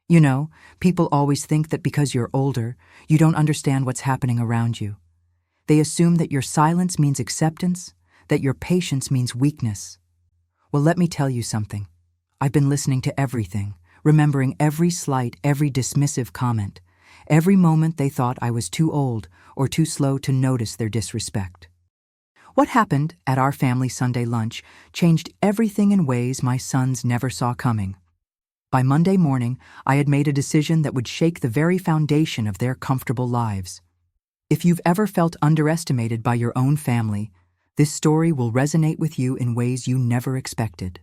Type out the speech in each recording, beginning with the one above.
You know, people always think that because you're older, you don't understand what's happening around you. They assume that your silence means acceptance, that your patience means weakness. Well, let me tell you something. I've been listening to everything, remembering every slight, every dismissive comment, every moment they thought I was too old or too slow to notice their disrespect. What happened at our family Sunday lunch changed everything in ways my sons never saw coming. By Monday morning, I had made a decision that would shake the very foundation of their comfortable lives. If you've ever felt underestimated by your own family, this story will resonate with you in ways you never expected.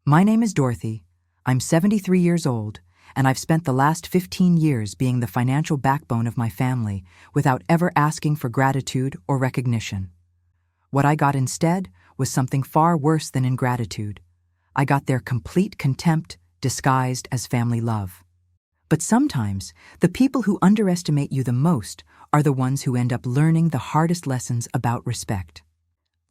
My name is Dorothy. I'm 73 years old, and I've spent the last 15 years being the financial backbone of my family without ever asking for gratitude or recognition. What I got instead was something far worse than ingratitude. I got their complete contempt disguised as family love. But sometimes, the people who underestimate you the most are the ones who end up learning the hardest lessons about respect.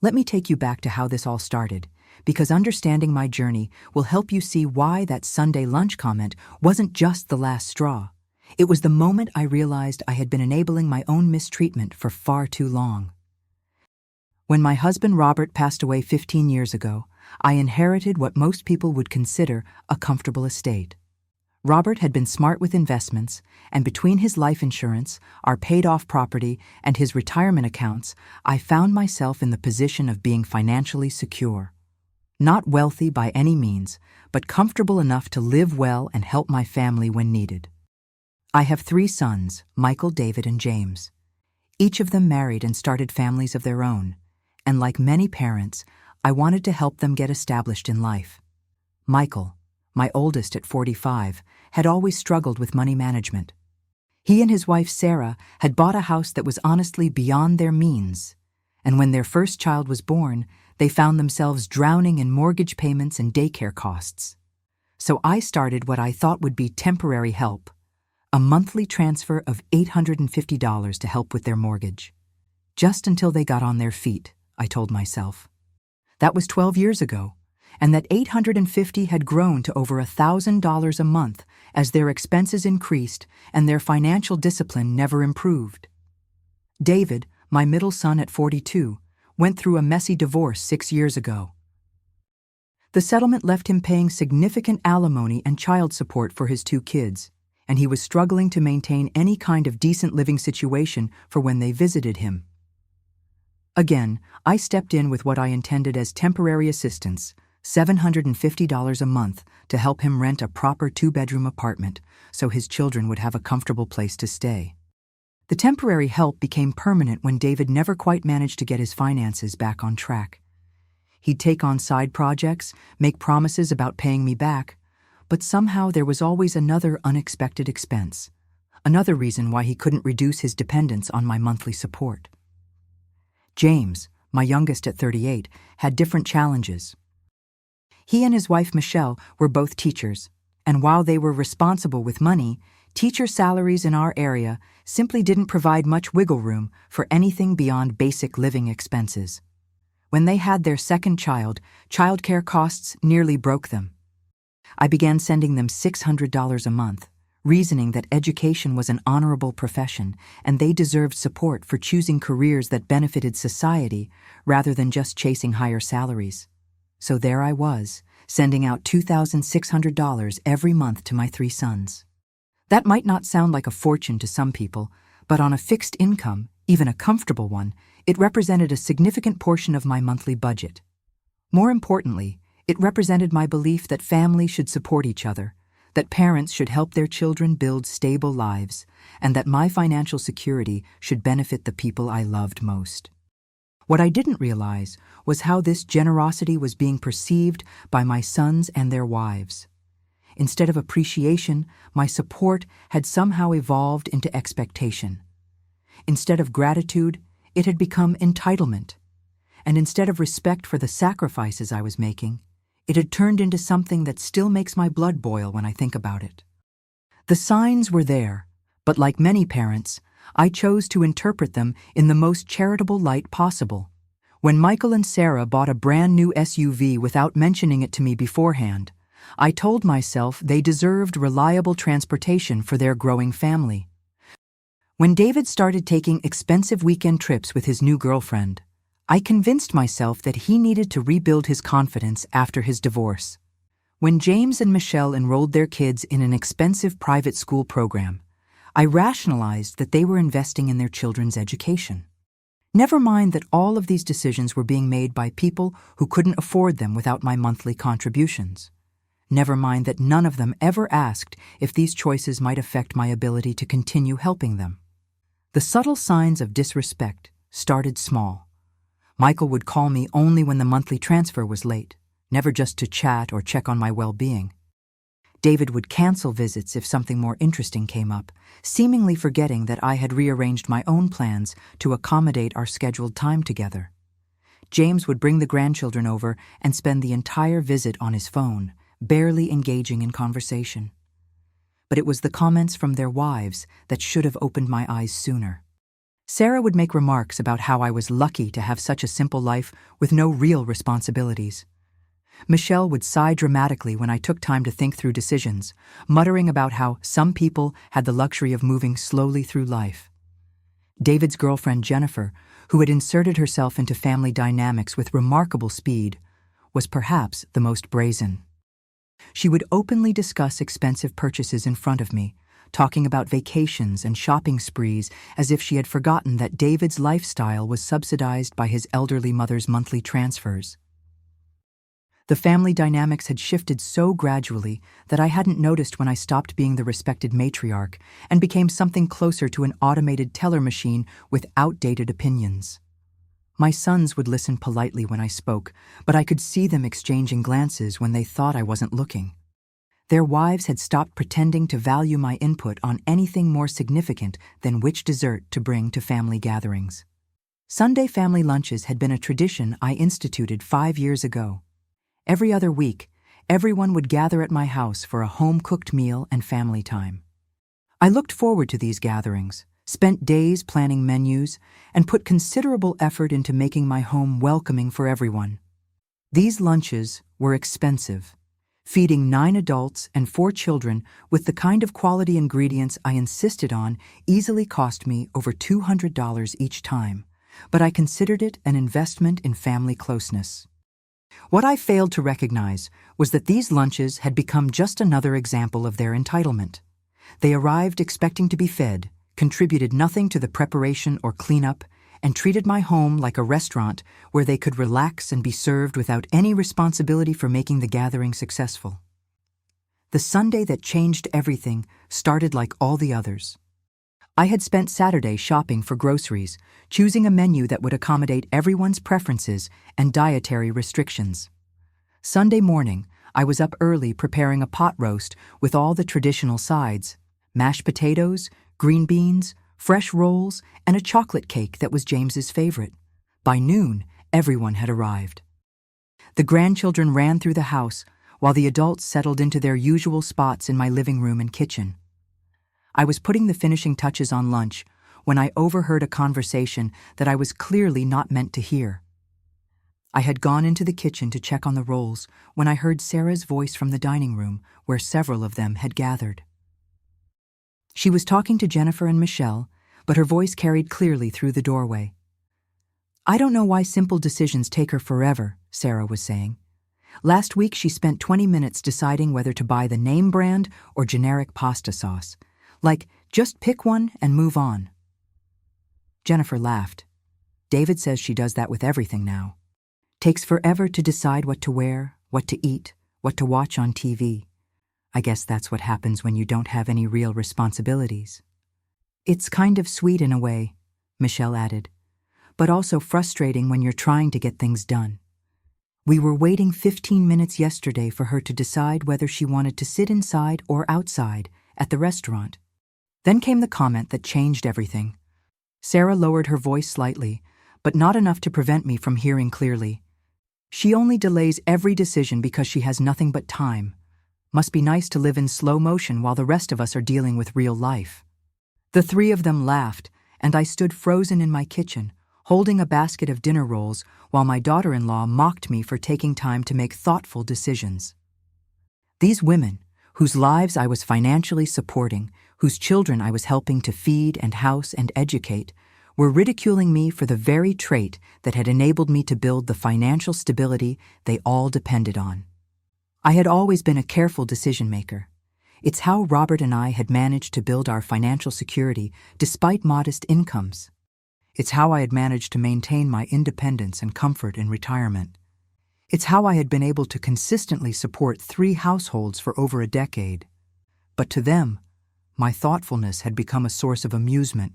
Let me take you back to how this all started, because understanding my journey will help you see why that Sunday lunch comment wasn't just the last straw. It was the moment I realized I had been enabling my own mistreatment for far too long. When my husband Robert passed away 15 years ago, I inherited what most people would consider a comfortable estate. Robert had been smart with investments, and between his life insurance, our paid-off property, and his retirement accounts, I found myself in the position of being financially secure. Not wealthy by any means, but comfortable enough to live well and help my family when needed. I have 3 sons, Michael, David, and James. Each of them married and started families of their own, and like many parents, I wanted to help them get established in life. Michael, my oldest at 45, had always struggled with money management. He and his wife Sarah had bought a house that was honestly beyond their means, and when their first child was born, they found themselves drowning in mortgage payments and daycare costs. So I started what I thought would be temporary help, a monthly transfer of $850 to help with their mortgage. Just until they got on their feet, I told myself. That was 12 years ago, and that $850 had grown to over $1,000 a month as their expenses increased and their financial discipline never improved. David, my middle son at 42, went through a messy divorce 6 years ago. The settlement left him paying significant alimony and child support for his 2 kids, and he was struggling to maintain any kind of decent living situation for when they visited him. Again, I stepped in with what I intended as temporary assistance, $750 a month, to help him rent a proper 2-bedroom apartment so his children would have a comfortable place to stay. The temporary help became permanent when David never quite managed to get his finances back on track. He'd take on side projects, make promises about paying me back, but somehow there was always another unexpected expense, another reason why he couldn't reduce his dependence on my monthly support. James, my youngest at 38, had different challenges. He and his wife Michelle were both teachers, and while they were responsible with money, teacher salaries in our area simply didn't provide much wiggle room for anything beyond basic living expenses. When they had their second child, childcare costs nearly broke them. I began sending them $600 a month, reasoning that education was an honorable profession and they deserved support for choosing careers that benefited society rather than just chasing higher salaries. So there I was, sending out $2,600 every month to my 3 sons. That might not sound like a fortune to some people, but on a fixed income, even a comfortable one, it represented a significant portion of my monthly budget. More importantly, it represented my belief that families should support each other, that parents should help their children build stable lives, and that my financial security should benefit the people I loved most. What I didn't realize was how this generosity was being perceived by my sons and their wives. Instead of appreciation, my support had somehow evolved into expectation. Instead of gratitude, it had become entitlement. And instead of respect for the sacrifices I was making, it had turned into something that still makes my blood boil when I think about it. The signs were there, but like many parents, I chose to interpret them in the most charitable light possible. When Michael and Sarah bought a brand new SUV without mentioning it to me beforehand, I told myself they deserved reliable transportation for their growing family. When David started taking expensive weekend trips with his new girlfriend, I convinced myself that he needed to rebuild his confidence after his divorce. When James and Michelle enrolled their kids in an expensive private school program, I rationalized that they were investing in their children's education. Never mind that all of these decisions were being made by people who couldn't afford them without my monthly contributions. Never mind that none of them ever asked if these choices might affect my ability to continue helping them. The subtle signs of disrespect started small. Michael would call me only when the monthly transfer was late, never just to chat or check on my well-being. David would cancel visits if something more interesting came up, seemingly forgetting that I had rearranged my own plans to accommodate our scheduled time together. James would bring the grandchildren over and spend the entire visit on his phone, barely engaging in conversation. But it was the comments from their wives that should have opened my eyes sooner. Sarah would make remarks about how I was lucky to have such a simple life with no real responsibilities. Michelle would sigh dramatically when I took time to think through decisions, muttering about how some people had the luxury of moving slowly through life. David's girlfriend Jennifer, who had inserted herself into family dynamics with remarkable speed, was perhaps the most brazen. She would openly discuss expensive purchases in front of me, talking about vacations and shopping sprees as if she had forgotten that David's lifestyle was subsidized by his elderly mother's monthly transfers. The family dynamics had shifted so gradually that I hadn't noticed when I stopped being the respected matriarch and became something closer to an automated teller machine with outdated opinions. My sons would listen politely when I spoke, but I could see them exchanging glances when they thought I wasn't looking. Their wives had stopped pretending to value my input on anything more significant than which dessert to bring to family gatherings. Sunday family lunches had been a tradition I instituted 5 years ago. Every other week, everyone would gather at my house for a home-cooked meal and family time. I looked forward to these gatherings, spent days planning menus, and put considerable effort into making my home welcoming for everyone. These lunches were expensive. Feeding 9 adults and 4 children with the kind of quality ingredients I insisted on easily cost me over $200 each time, but I considered it an investment in family closeness. What I failed to recognize was that these lunches had become just another example of their entitlement. They arrived expecting to be fed, contributed nothing to the preparation or cleanup, and treated my home like a restaurant where they could relax and be served without any responsibility for making the gathering successful. The Sunday that changed everything started like all the others. I had spent Saturday shopping for groceries, choosing a menu that would accommodate everyone's preferences and dietary restrictions. Sunday morning, I was up early preparing a pot roast with all the traditional sides: mashed potatoes, green beans, fresh rolls, and a chocolate cake that was James's favorite. By noon, everyone had arrived. The grandchildren ran through the house, while the adults settled into their usual spots in my living room and kitchen. I was putting the finishing touches on lunch when I overheard a conversation that I was clearly not meant to hear. I had gone into the kitchen to check on the rolls when I heard Sarah's voice from the dining room, where several of them had gathered. She was talking to Jennifer and Michelle, but her voice carried clearly through the doorway. "I don't know why simple decisions take her forever," Sarah was saying. "Last week she spent 20 minutes deciding whether to buy the name brand or generic pasta sauce. Like, just pick one and move on." Jennifer laughed. "David says she does that with everything now. Takes forever to decide what to wear, what to eat, what to watch on TV. I guess that's what happens when you don't have any real responsibilities." "It's kind of sweet in a way," Michelle added, "but also frustrating when you're trying to get things done. We were waiting 15 minutes yesterday for her to decide whether she wanted to sit inside or outside at the restaurant. Then came the comment that changed everything." Sarah lowered her voice slightly, but not enough to prevent me from hearing clearly. "She only delays every decision because she has nothing but time. Must be nice to live in slow motion while the rest of us are dealing with real life." The 3 of them laughed, and I stood frozen in my kitchen, holding a basket of dinner rolls while my daughter-in-law mocked me for taking time to make thoughtful decisions. These women, whose lives I was financially supporting, whose children I was helping to feed and house and educate, were ridiculing me for the very trait that had enabled me to build the financial stability they all depended on. I had always been a careful decision-maker. It's how Robert and I had managed to build our financial security despite modest incomes. It's how I had managed to maintain my independence and comfort in retirement. It's how I had been able to consistently support 3 households for over a decade. But to them, my thoughtfulness had become a source of amusement,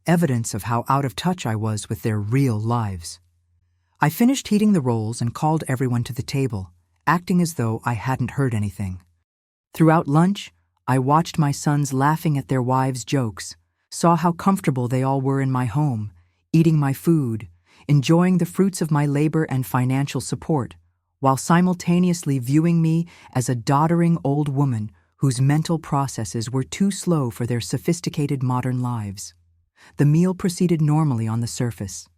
evidence of how out of touch I was with their real lives. I finished heating the rolls and called everyone to the table, acting as though I hadn't heard anything. Throughout lunch, I watched my sons laughing at their wives' jokes, saw how comfortable they all were in my home, eating my food, enjoying the fruits of my labor and financial support, while simultaneously viewing me as a doddering old woman whose mental processes were too slow for their sophisticated modern lives. The meal proceeded normally on the surface.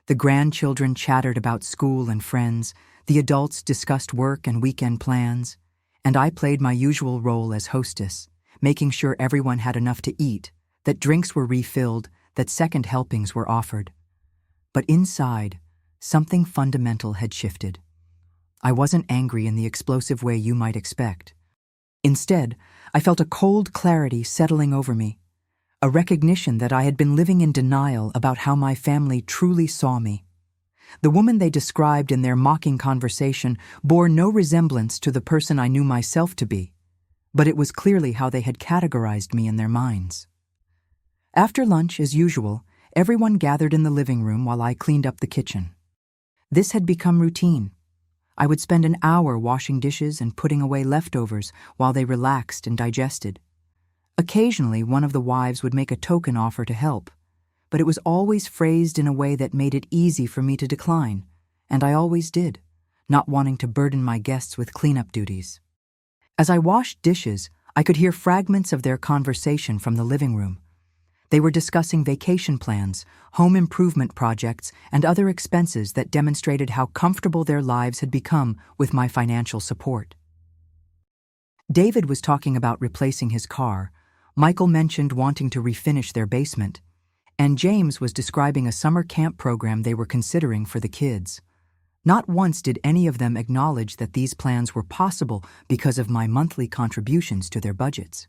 The grandchildren chattered about school and friends, the adults discussed work and weekend plans, and I played my usual role as hostess, making sure everyone had enough to eat, that drinks were refilled, that second helpings were offered. But inside, something fundamental had shifted. I wasn't angry in the explosive way you might expect. Instead, I felt a cold clarity settling over me, a recognition that I had been living in denial about how my family truly saw me. The woman they described in their mocking conversation bore no resemblance to the person I knew myself to be, but it was clearly how they had categorized me in their minds. After lunch, as usual, everyone gathered in the living room while I cleaned up the kitchen. This had become routine. I would spend an hour washing dishes and putting away leftovers while they relaxed and digested. Occasionally, one of the wives would make a token offer to help, but it was always phrased in a way that made it easy for me to decline, and I always did, not wanting to burden my guests with cleanup duties. As I washed dishes, I could hear fragments of their conversation from the living room. They were discussing vacation plans, home improvement projects, and other expenses that demonstrated how comfortable their lives had become with my financial support. David was talking about replacing his car, Michael mentioned wanting to refinish their basement, and James was describing a summer camp program they were considering for the kids. Not once did any of them acknowledge that these plans were possible because of my monthly contributions to their budgets.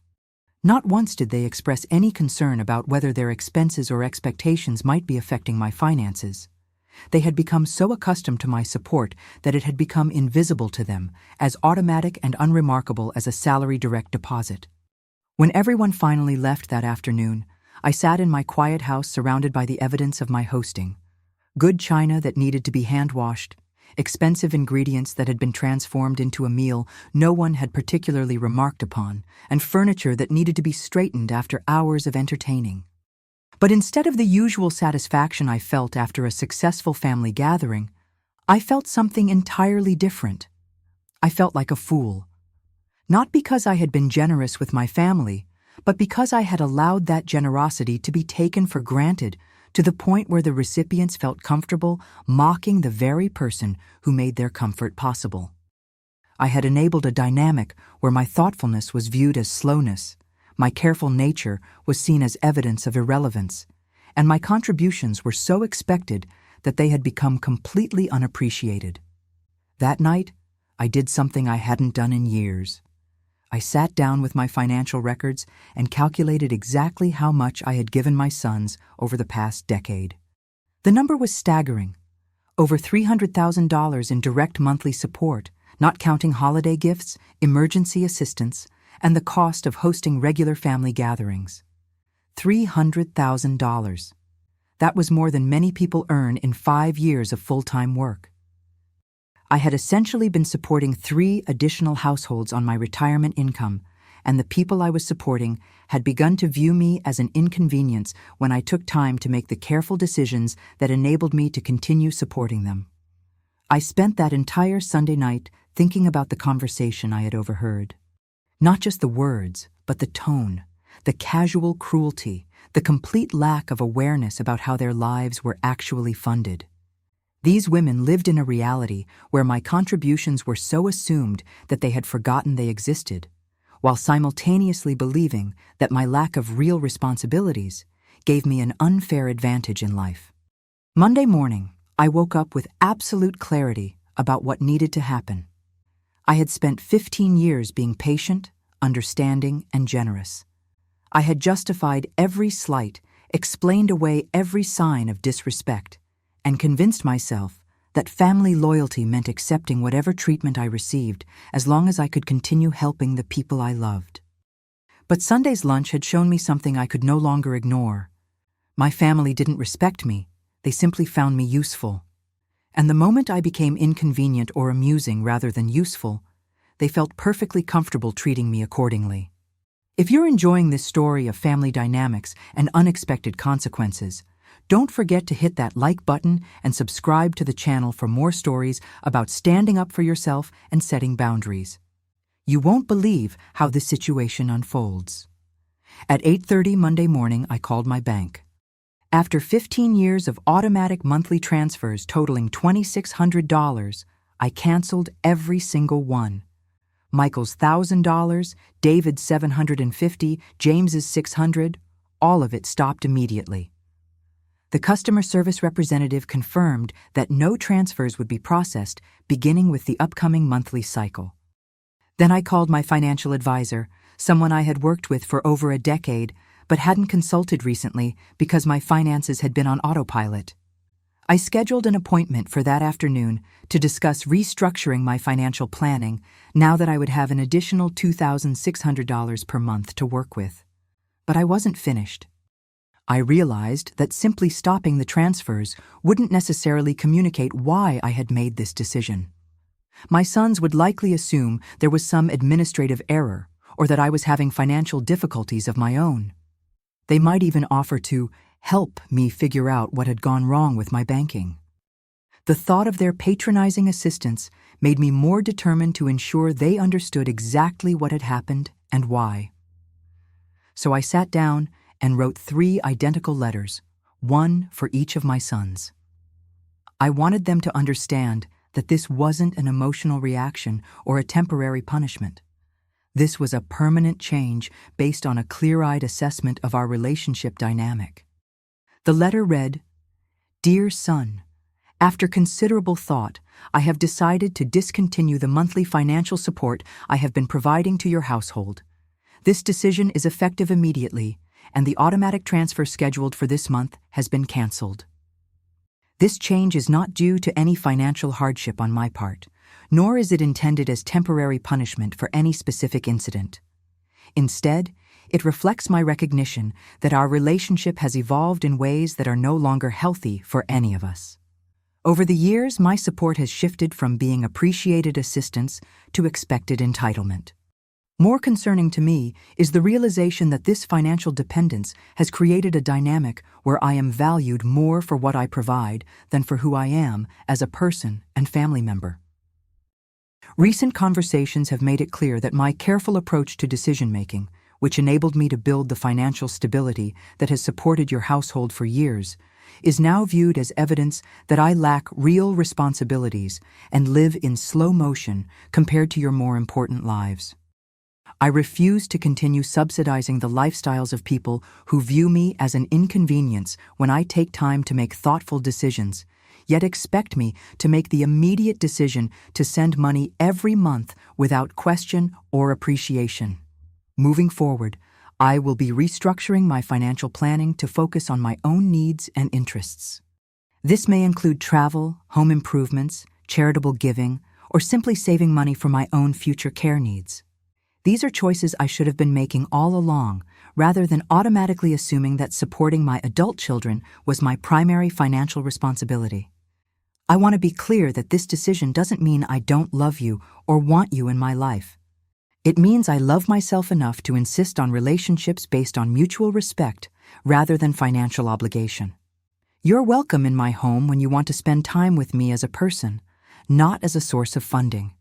Not once did they express any concern about whether their expenses or expectations might be affecting my finances. They had become so accustomed to my support that it had become invisible to them, as automatic and unremarkable as a salary direct deposit. When everyone finally left that afternoon, I sat in my quiet house surrounded by the evidence of my hosting. Good china that needed to be hand-washed, expensive ingredients that had been transformed into a meal no one had particularly remarked upon, and furniture that needed to be straightened after hours of entertaining. But instead of the usual satisfaction I felt after a successful family gathering, I felt something entirely different. I felt like a fool. Not because I had been generous with my family, but because I had allowed that generosity to be taken for granted to the point where the recipients felt comfortable mocking the very person who made their comfort possible. I had enabled a dynamic where my thoughtfulness was viewed as slowness, my careful nature was seen as evidence of irrelevance, and my contributions were so expected that they had become completely unappreciated. That night, I did something I hadn't done in years. I sat down with my financial records and calculated exactly how much I had given my sons over the past decade. The number was staggering. Over $300,000 in direct monthly support, not counting holiday gifts, emergency assistance, and the cost of hosting regular family gatherings. $300,000. That was more than many people earn in 5 years of full-time work. I had essentially been supporting 3 additional households on my retirement income, and the people I was supporting had begun to view me as an inconvenience when I took time to make the careful decisions that enabled me to continue supporting them. I spent that entire Sunday night thinking about the conversation I had overheard. Not just the words, but the tone, the casual cruelty, the complete lack of awareness about how their lives were actually funded. These women lived in a reality where my contributions were so assumed that they had forgotten they existed, while simultaneously believing that my lack of real responsibilities gave me an unfair advantage in life. Monday morning, I woke up with absolute clarity about what needed to happen. I had spent 15 years being patient, understanding, and generous. I had justified every slight, explained away every sign of disrespect, and convinced myself that family loyalty meant accepting whatever treatment I received as long as I could continue helping the people I loved. But Sunday's lunch had shown me something I could no longer ignore. My family didn't respect me, they simply found me useful. And the moment I became inconvenient or amusing rather than useful, they felt perfectly comfortable treating me accordingly. If you're enjoying this story of family dynamics and unexpected consequences, don't forget to hit that like button and subscribe to the channel for more stories about standing up for yourself and setting boundaries. You won't believe how this situation unfolds. At 8:30 Monday morning, I called my bank. After 15 years of automatic monthly transfers totaling $2,600, I canceled every single one. Michael's $1,000, David's $750, James's $600, all of it stopped immediately. The customer service representative confirmed that no transfers would be processed beginning with the upcoming monthly cycle. Then I called my financial advisor, someone I had worked with for over a decade, but hadn't consulted recently because my finances had been on autopilot. I scheduled an appointment for that afternoon to discuss restructuring my financial planning now that I would have an additional $2,600 per month to work with. But I wasn't finished. I realized that simply stopping the transfers wouldn't necessarily communicate why I had made this decision. My sons would likely assume there was some administrative error or that I was having financial difficulties of my own. They might even offer to help me figure out what had gone wrong with my banking. The thought of their patronizing assistance made me more determined to ensure they understood exactly what had happened and why. So I sat down and wrote 3 identical letters, one for each of my sons. I wanted them to understand that this wasn't an emotional reaction or a temporary punishment. This was a permanent change based on a clear-eyed assessment of our relationship dynamic. The letter read, "Dear son, after considerable thought, I have decided to discontinue the monthly financial support I have been providing to your household. This decision is effective immediately, and the automatic transfer scheduled for this month has been canceled. This change is not due to any financial hardship on my part, nor is it intended as temporary punishment for any specific incident. Instead, it reflects my recognition that our relationship has evolved in ways that are no longer healthy for any of us. Over the years, my support has shifted from being appreciated assistance to expected entitlement. More concerning to me is the realization that this financial dependence has created a dynamic where I am valued more for what I provide than for who I am as a person and family member. Recent conversations have made it clear that my careful approach to decision-making, which enabled me to build the financial stability that has supported your household for years, is now viewed as evidence that I lack real responsibilities and live in slow motion compared to your more important lives. I refuse to continue subsidizing the lifestyles of people who view me as an inconvenience when I take time to make thoughtful decisions, yet expect me to make the immediate decision to send money every month without question or appreciation. Moving forward, I will be restructuring my financial planning to focus on my own needs and interests. This may include travel, home improvements, charitable giving, or simply saving money for my own future care needs. These are choices I should have been making all along, rather than automatically assuming that supporting my adult children was my primary financial responsibility. I want to be clear that this decision doesn't mean I don't love you or want you in my life. It means I love myself enough to insist on relationships based on mutual respect rather than financial obligation. You're welcome in my home when you want to spend time with me as a person, not as a source of funding.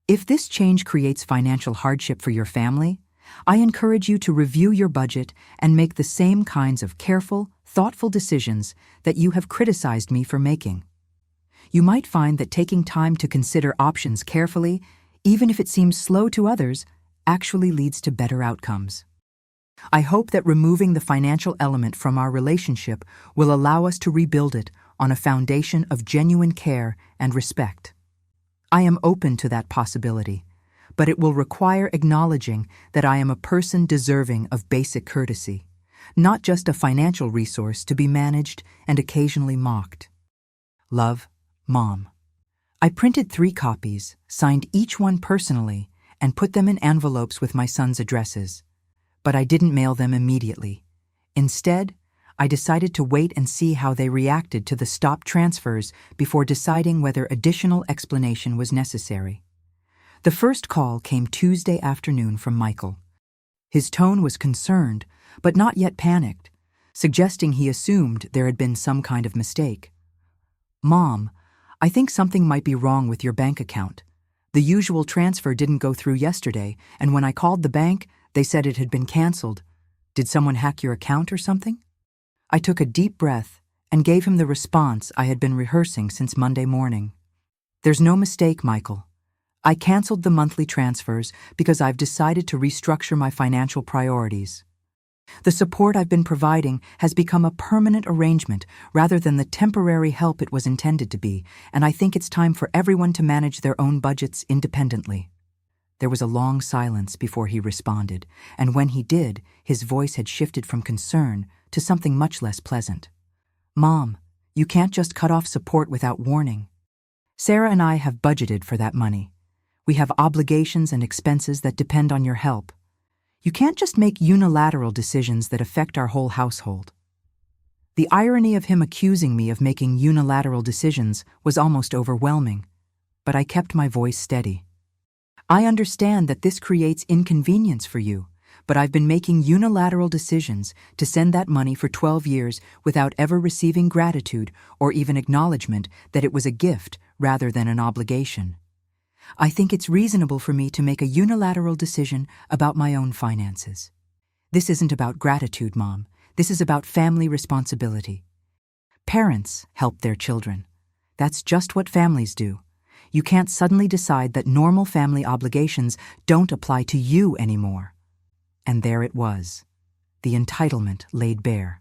If this change creates financial hardship for your family, I encourage you to review your budget and make the same kinds of careful, thoughtful decisions that you have criticized me for making. you might find that taking time to consider options carefully, even if it seems slow to others, actually leads to better outcomes. I hope that removing the financial element from our relationship will allow us to rebuild it on a foundation of genuine care and respect. I am open to that possibility, but it will require acknowledging that I am a person deserving of basic courtesy, not just a financial resource to be managed and occasionally mocked. Love, Mom. I printed 3 copies, signed each one personally, and put them in envelopes with my son's addresses. But I didn't mail them immediately. Instead, I decided to wait and see how they reacted to the stop transfers before deciding whether additional explanation was necessary. The first call came Tuesday afternoon from Michael. His tone was concerned, but not yet panicked, suggesting he assumed there had been some kind of mistake. "Mom, I think something might be wrong with your bank account. The usual transfer didn't go through yesterday, and when I called the bank, they said it had been canceled. Did someone hack your account or something?" I took a deep breath and gave him the response I had been rehearsing since Monday morning. "There's no mistake, Michael. I canceled the monthly transfers because I've decided to restructure my financial priorities. The support I've been providing has become a permanent arrangement rather than the temporary help it was intended to be, and I think it's time for everyone to manage their own budgets independently." There was a long silence before he responded, and when he did, his voice had shifted from concern to something much less pleasant. "Mom, you can't just cut off support without warning. Sarah and I have budgeted for that money. We have obligations and expenses that depend on your help. You can't just make unilateral decisions that affect our whole household." The irony of him accusing me of making unilateral decisions was almost overwhelming, but I kept my voice steady. "I understand that this creates inconvenience for you, but I've been making unilateral decisions to send that money for 12 years without ever receiving gratitude or even acknowledgement that it was a gift rather than an obligation. I think it's reasonable for me to make a unilateral decision about my own finances. This isn't about gratitude, Mom. This is about family responsibility. Parents help their children. That's just what families do. You can't suddenly decide that normal family obligations don't apply to you anymore." And there it was, the entitlement laid bare.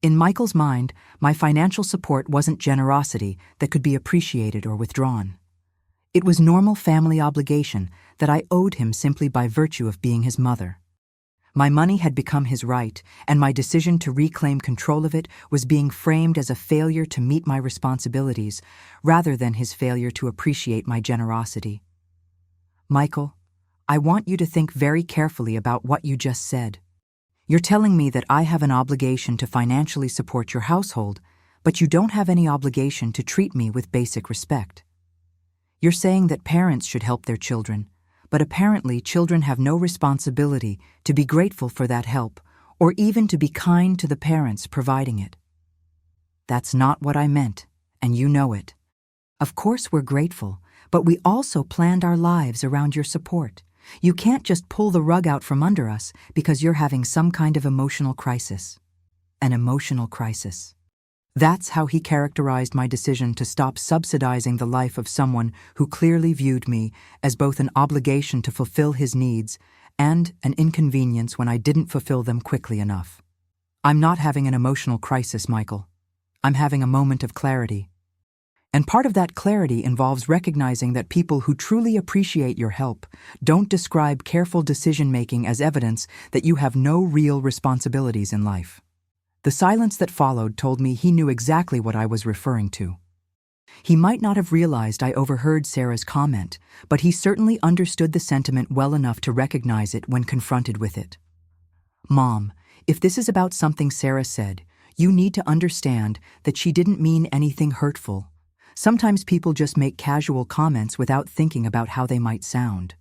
In Michael's mind, my financial support wasn't generosity that could be appreciated or withdrawn. It was normal family obligation that I owed him simply by virtue of being his mother. My money had become his right, and my decision to reclaim control of it was being framed as a failure to meet my responsibilities, rather than his failure to appreciate my generosity. "Michael, I want you to think very carefully about what you just said. You're telling me that I have an obligation to financially support your household, but you don't have any obligation to treat me with basic respect. You're saying that parents should help their children, but apparently children have no responsibility to be grateful for that help or even to be kind to the parents providing it." "That's not what I meant, and you know it. Of course we're grateful, but we also planned our lives around your support. You can't just pull the rug out from under us because you're having some kind of emotional crisis." An emotional crisis. That's how he characterized my decision to stop subsidizing the life of someone who clearly viewed me as both an obligation to fulfill his needs and an inconvenience when I didn't fulfill them quickly enough. "I'm not having an emotional crisis, Michael. I'm having a moment of clarity. And part of that clarity involves recognizing that people who truly appreciate your help don't describe careful decision-making as evidence that you have no real responsibilities in life." The silence that followed told me he knew exactly what I was referring to. He might not have realized I overheard Sarah's comment, but he certainly understood the sentiment well enough to recognize it when confronted with it. "Mom, if this is about something Sarah said, you need to understand that she didn't mean anything hurtful. Sometimes people just make casual comments without thinking about how they might sound.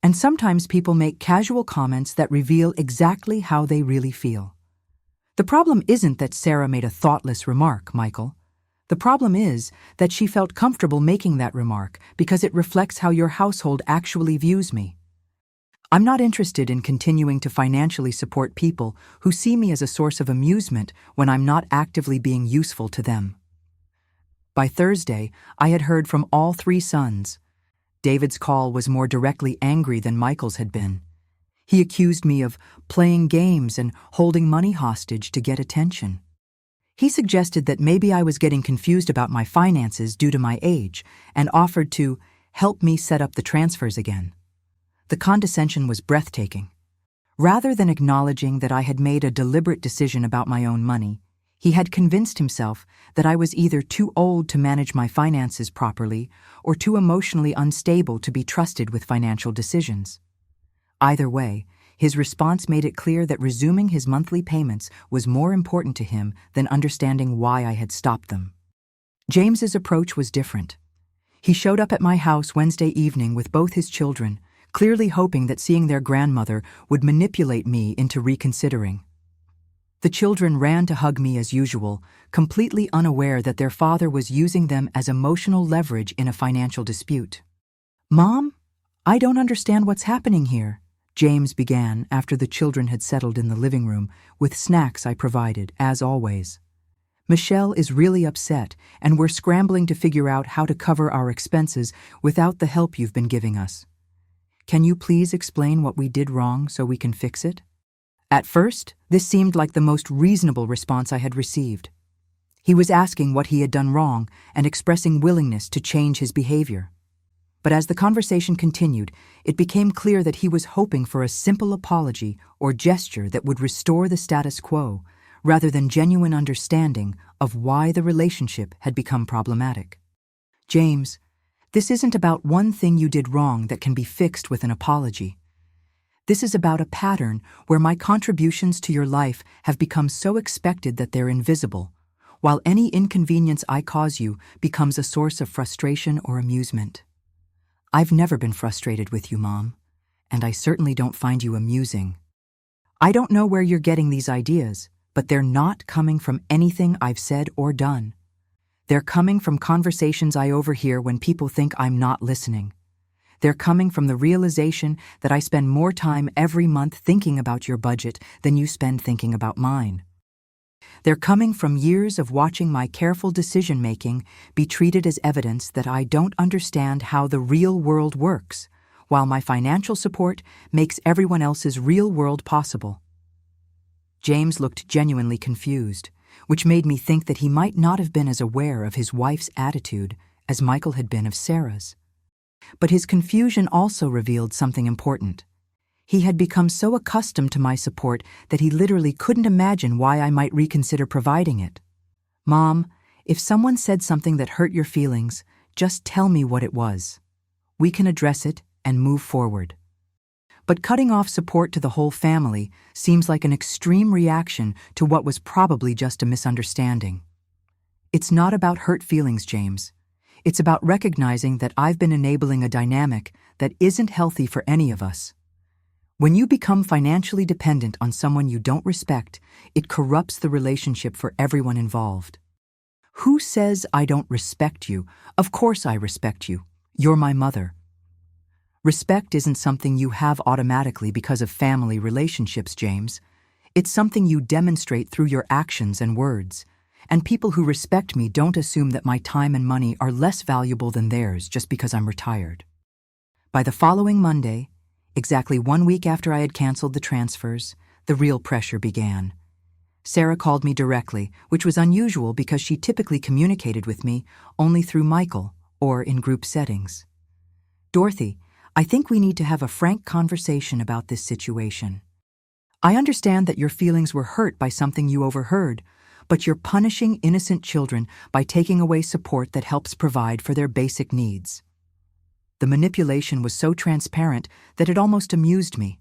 And sometimes people make casual comments that reveal exactly how they really feel. The problem isn't that Sarah made a thoughtless remark, Michael. The problem is that she felt comfortable making that remark because it reflects how your household actually views me. I'm not interested in continuing to financially support people who see me as a source of amusement when I'm not actively being useful to them." By Thursday, I had heard from all three sons. David's call was more directly angry than Michael's had been. He accused me of playing games and holding money hostage to get attention. He suggested that maybe I was getting confused about my finances due to my age and offered to help me set up the transfers again. The condescension was breathtaking. Rather than acknowledging that I had made a deliberate decision about my own money, he had convinced himself that I was either too old to manage my finances properly or too emotionally unstable to be trusted with financial decisions. Either way, his response made it clear that resuming his monthly payments was more important to him than understanding why I had stopped them. James's approach was different. He showed up at my house Wednesday evening with both his children, clearly hoping that seeing their grandmother would manipulate me into reconsidering. The children ran to hug me as usual, completely unaware that their father was using them as emotional leverage in a financial dispute. "Mom, I don't understand what's happening here," James began after the children had settled in the living room with snacks I provided, as always. "Michelle is really upset, and we're scrambling to figure out how to cover our expenses without the help you've been giving us. Can you please explain what we did wrong so we can fix it?" At first, this seemed like the most reasonable response I had received. He was asking what he had done wrong and expressing willingness to change his behavior. But as the conversation continued, it became clear that he was hoping for a simple apology or gesture that would restore the status quo, rather than genuine understanding of why the relationship had become problematic. "James, this isn't about one thing you did wrong that can be fixed with an apology. This is about a pattern where my contributions to your life have become so expected that they're invisible, while any inconvenience I cause you becomes a source of frustration or amusement. I've never been frustrated with you, Mom, and I certainly don't find you amusing. I don't know where you're getting these ideas, but they're not coming from anything I've said or done. They're coming from conversations I overhear when people think I'm not listening. They're coming from the realization that I spend more time every month thinking about your budget than you spend thinking about mine. They're coming from years of watching my careful decision-making be treated as evidence that I don't understand how the real world works, while my financial support makes everyone else's real world possible." James looked genuinely confused, which made me think that he might not have been as aware of his wife's attitude as Michael had been of Sarah's. But his confusion also revealed something important. He had become so accustomed to my support that he literally couldn't imagine why I might reconsider providing it. "Mom, if someone said something that hurt your feelings, just tell me what it was. We can address it and move forward." But cutting off support to the whole family seems like an extreme reaction to what was probably just a misunderstanding. It's not about hurt feelings, James. It's about recognizing that I've been enabling a dynamic that isn't healthy for any of us. When you become financially dependent on someone you don't respect, it corrupts the relationship for everyone involved. Who says I don't respect you? Of course I respect you. You're my mother. Respect isn't something you have automatically because of family relationships, James. It's something you demonstrate through your actions and words. And people who respect me don't assume that my time and money are less valuable than theirs just because I'm retired. By the following Monday, exactly 1 week after I had canceled the transfers, the real pressure began. Sarah called me directly, which was unusual because she typically communicated with me only through Michael or in group settings. "Dorothy, I think we need to have a frank conversation about this situation. I understand that your feelings were hurt by something you overheard, but you're punishing innocent children by taking away support that helps provide for their basic needs." The manipulation was so transparent that it almost amused me.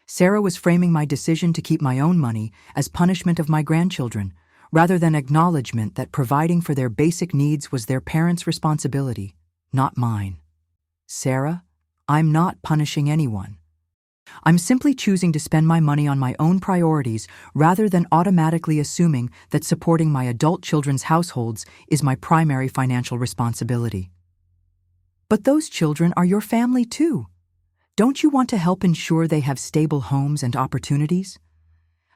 Sarah was framing my decision to keep my own money as punishment of my grandchildren, rather than acknowledgement that providing for their basic needs was their parents' responsibility, not mine. "Sarah, I'm not punishing anyone. I'm simply choosing to spend my money on my own priorities rather than automatically assuming that supporting my adult children's households is my primary financial responsibility." "But those children are your family too. Don't you want to help ensure they have stable homes and opportunities?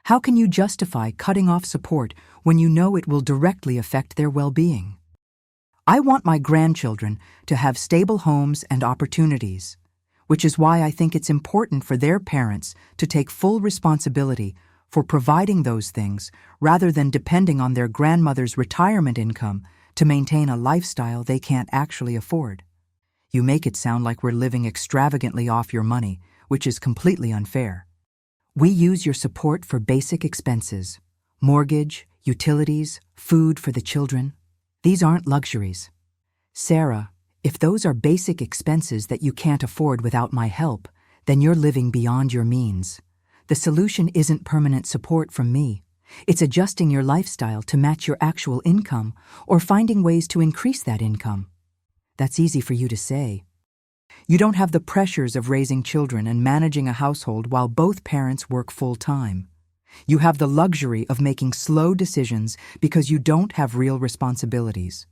How can you justify cutting off support when you know it will directly affect their well-being?" I want my grandchildren to have stable homes and opportunities, which is why I think it's important for their parents to take full responsibility for providing those things rather than depending on their grandmother's retirement income to maintain a lifestyle they can't actually afford. You make it sound like we're living extravagantly off your money, which is completely unfair. We use your support for basic expenses: mortgage, utilities, food for the children. These aren't luxuries. Sarah, if those are basic expenses that you can't afford without my help, then you're living beyond your means. The solution isn't permanent support from me. It's adjusting your lifestyle to match your actual income or finding ways to increase that income. That's easy for you to say. You don't have the pressures of raising children and managing a household while both parents work full-time. You have the luxury of making slow decisions because you don't have real responsibilities.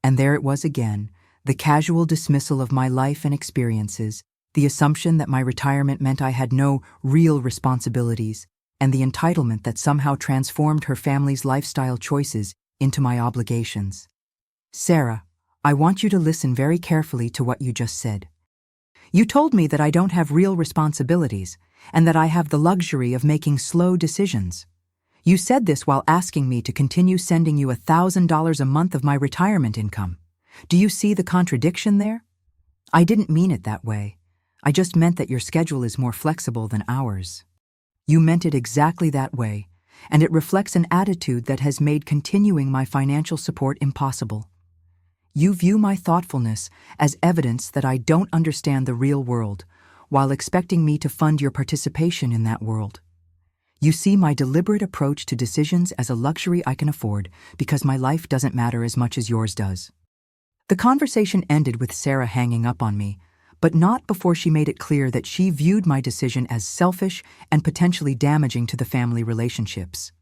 And there it was again, the casual dismissal of my life and experiences, the assumption that my retirement meant I had no real responsibilities, and the entitlement that somehow transformed her family's lifestyle choices into my obligations. Sarah, I want you to listen very carefully to what you just said. You told me that I don't have real responsibilities and that I have the luxury of making slow decisions. You said this while asking me to continue sending you $1,000 a month of my retirement income. Do you see the contradiction there? I didn't mean it that way. I just meant that your schedule is more flexible than ours. You meant it exactly that way, and it reflects an attitude that has made continuing my financial support impossible. You view my thoughtfulness as evidence that I don't understand the real world, while expecting me to fund your participation in that world. You see my deliberate approach to decisions as a luxury I can afford because my life doesn't matter as much as yours does. The conversation ended with Sarah hanging up on me, but not before she made it clear that she viewed my decision as selfish and potentially damaging to the family relationships.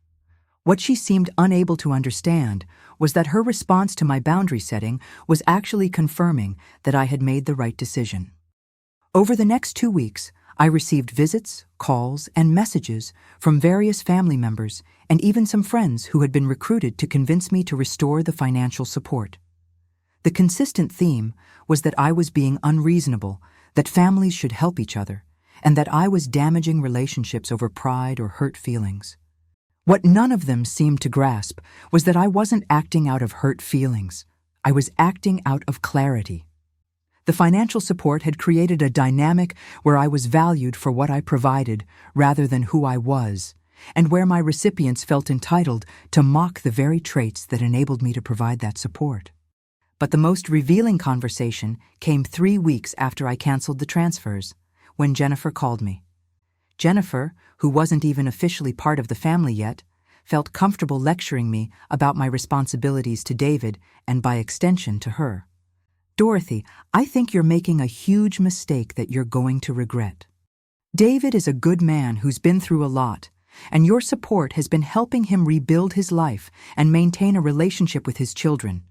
What she seemed unable to understand was that her response to my boundary setting was actually confirming that I had made the right decision. Over the next 2 weeks, I received visits, calls, and messages from various family members and even some friends who had been recruited to convince me to restore the financial support. The consistent theme was that I was being unreasonable, that families should help each other, and that I was damaging relationships over pride or hurt feelings. What none of them seemed to grasp was that I wasn't acting out of hurt feelings. I was acting out of clarity. The financial support had created a dynamic where I was valued for what I provided rather than who I was, and where my recipients felt entitled to mock the very traits that enabled me to provide that support. But the most revealing conversation came 3 weeks after I canceled the transfers, when Jennifer called me. Jennifer, who wasn't even officially part of the family yet, felt comfortable lecturing me about my responsibilities to David and by extension to her. Dorothy, I think you're making a huge mistake that you're going to regret. David is a good man who's been through a lot, and your support has been helping him rebuild his life and maintain a relationship with his children.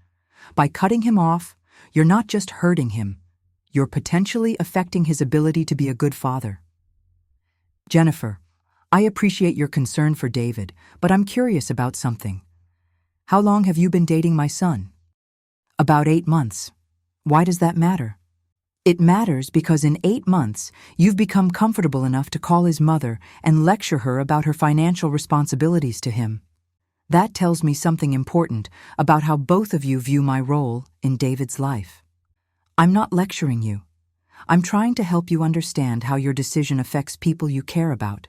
By cutting him off, you're not just hurting him, you're potentially affecting his ability to be a good father. Jennifer, I appreciate your concern for David, but I'm curious about something. How long have you been dating my son? About 8 months. Why does that matter? It matters because in 8 months, you've become comfortable enough to call his mother and lecture her about her financial responsibilities to him. That tells me something important about how both of you view my role in David's life. I'm not lecturing you. I'm trying to help you understand how your decision affects people you care about.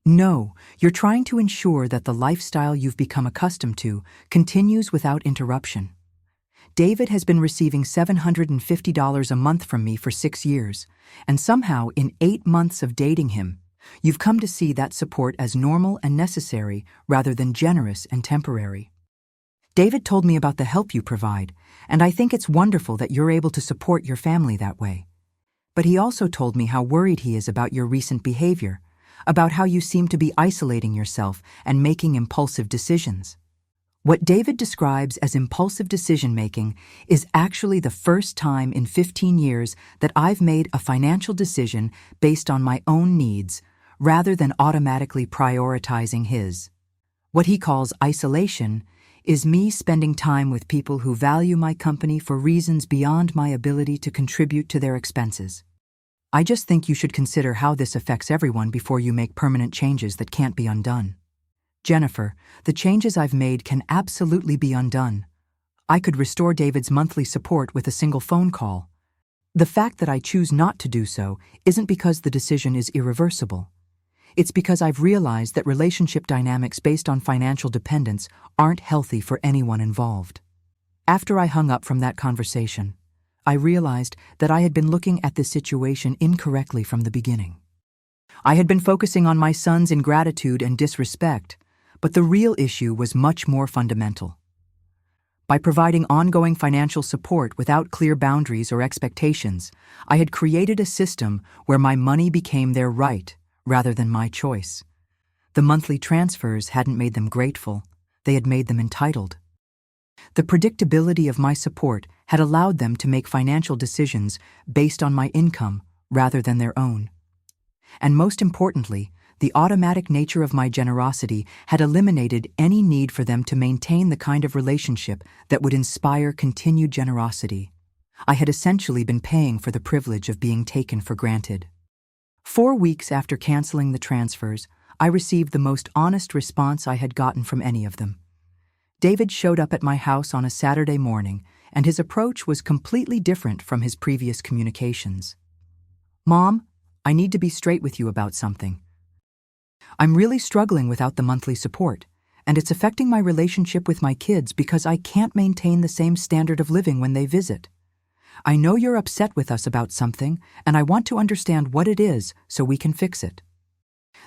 No, you're trying to ensure that the lifestyle you've become accustomed to continues without interruption. David has been receiving $750 a month from me for 6 years, and somehow in 8 months of dating him, you've come to see that support as normal and necessary rather than generous and temporary. David told me about the help you provide, and I think it's wonderful that you're able to support your family that way. But he also told me how worried he is about your recent behavior, about how you seem to be isolating yourself and making impulsive decisions. What David describes as impulsive decision-making is actually the first time in 15 years that I've made a financial decision based on my own needs rather than automatically prioritizing his. What he calls isolation is me spending time with people who value my company for reasons beyond my ability to contribute to their expenses. I just think you should consider how this affects everyone before you make permanent changes that can't be undone. Jennifer, the changes I've made can absolutely be undone. I could restore David's monthly support with a single phone call. The fact that I choose not to do so isn't because the decision is irreversible. It's because I've realized that relationship dynamics based on financial dependence aren't healthy for anyone involved. After I hung up from that conversation, I realized that I had been looking at this situation incorrectly from the beginning. I had been focusing on my son's ingratitude and disrespect, but the real issue was much more fundamental. By providing ongoing financial support without clear boundaries or expectations, I had created a system where my money became their right rather than my choice. The monthly transfers hadn't made them grateful, they had made them entitled. The predictability of my support had allowed them to make financial decisions based on my income rather than their own. And most importantly, the automatic nature of my generosity had eliminated any need for them to maintain the kind of relationship that would inspire continued generosity. I had essentially been paying for the privilege of being taken for granted. 4 weeks after canceling the transfers, I received the most honest response I had gotten from any of them. David showed up at my house on a Saturday morning, and his approach was completely different from his previous communications. "Mom, I need to be straight with you about something. I'm really struggling without the monthly support, and it's affecting my relationship with my kids because I can't maintain the same standard of living when they visit. I know you're upset with us about something, and I want to understand what it is so we can fix it."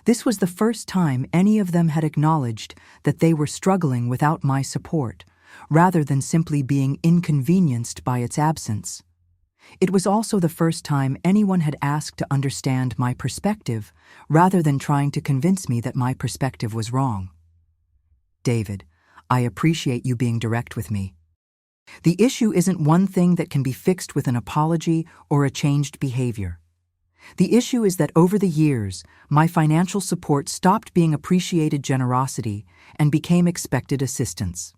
This was the first time any of them had acknowledged that they were struggling without my support, rather than simply being inconvenienced by its absence. It was also the first time anyone had asked to understand my perspective, rather than trying to convince me that my perspective was wrong. "David, I appreciate you being direct with me. The issue isn't one thing that can be fixed with an apology or a changed behavior. The issue is that over the years, my financial support stopped being appreciated generosity and became expected assistance.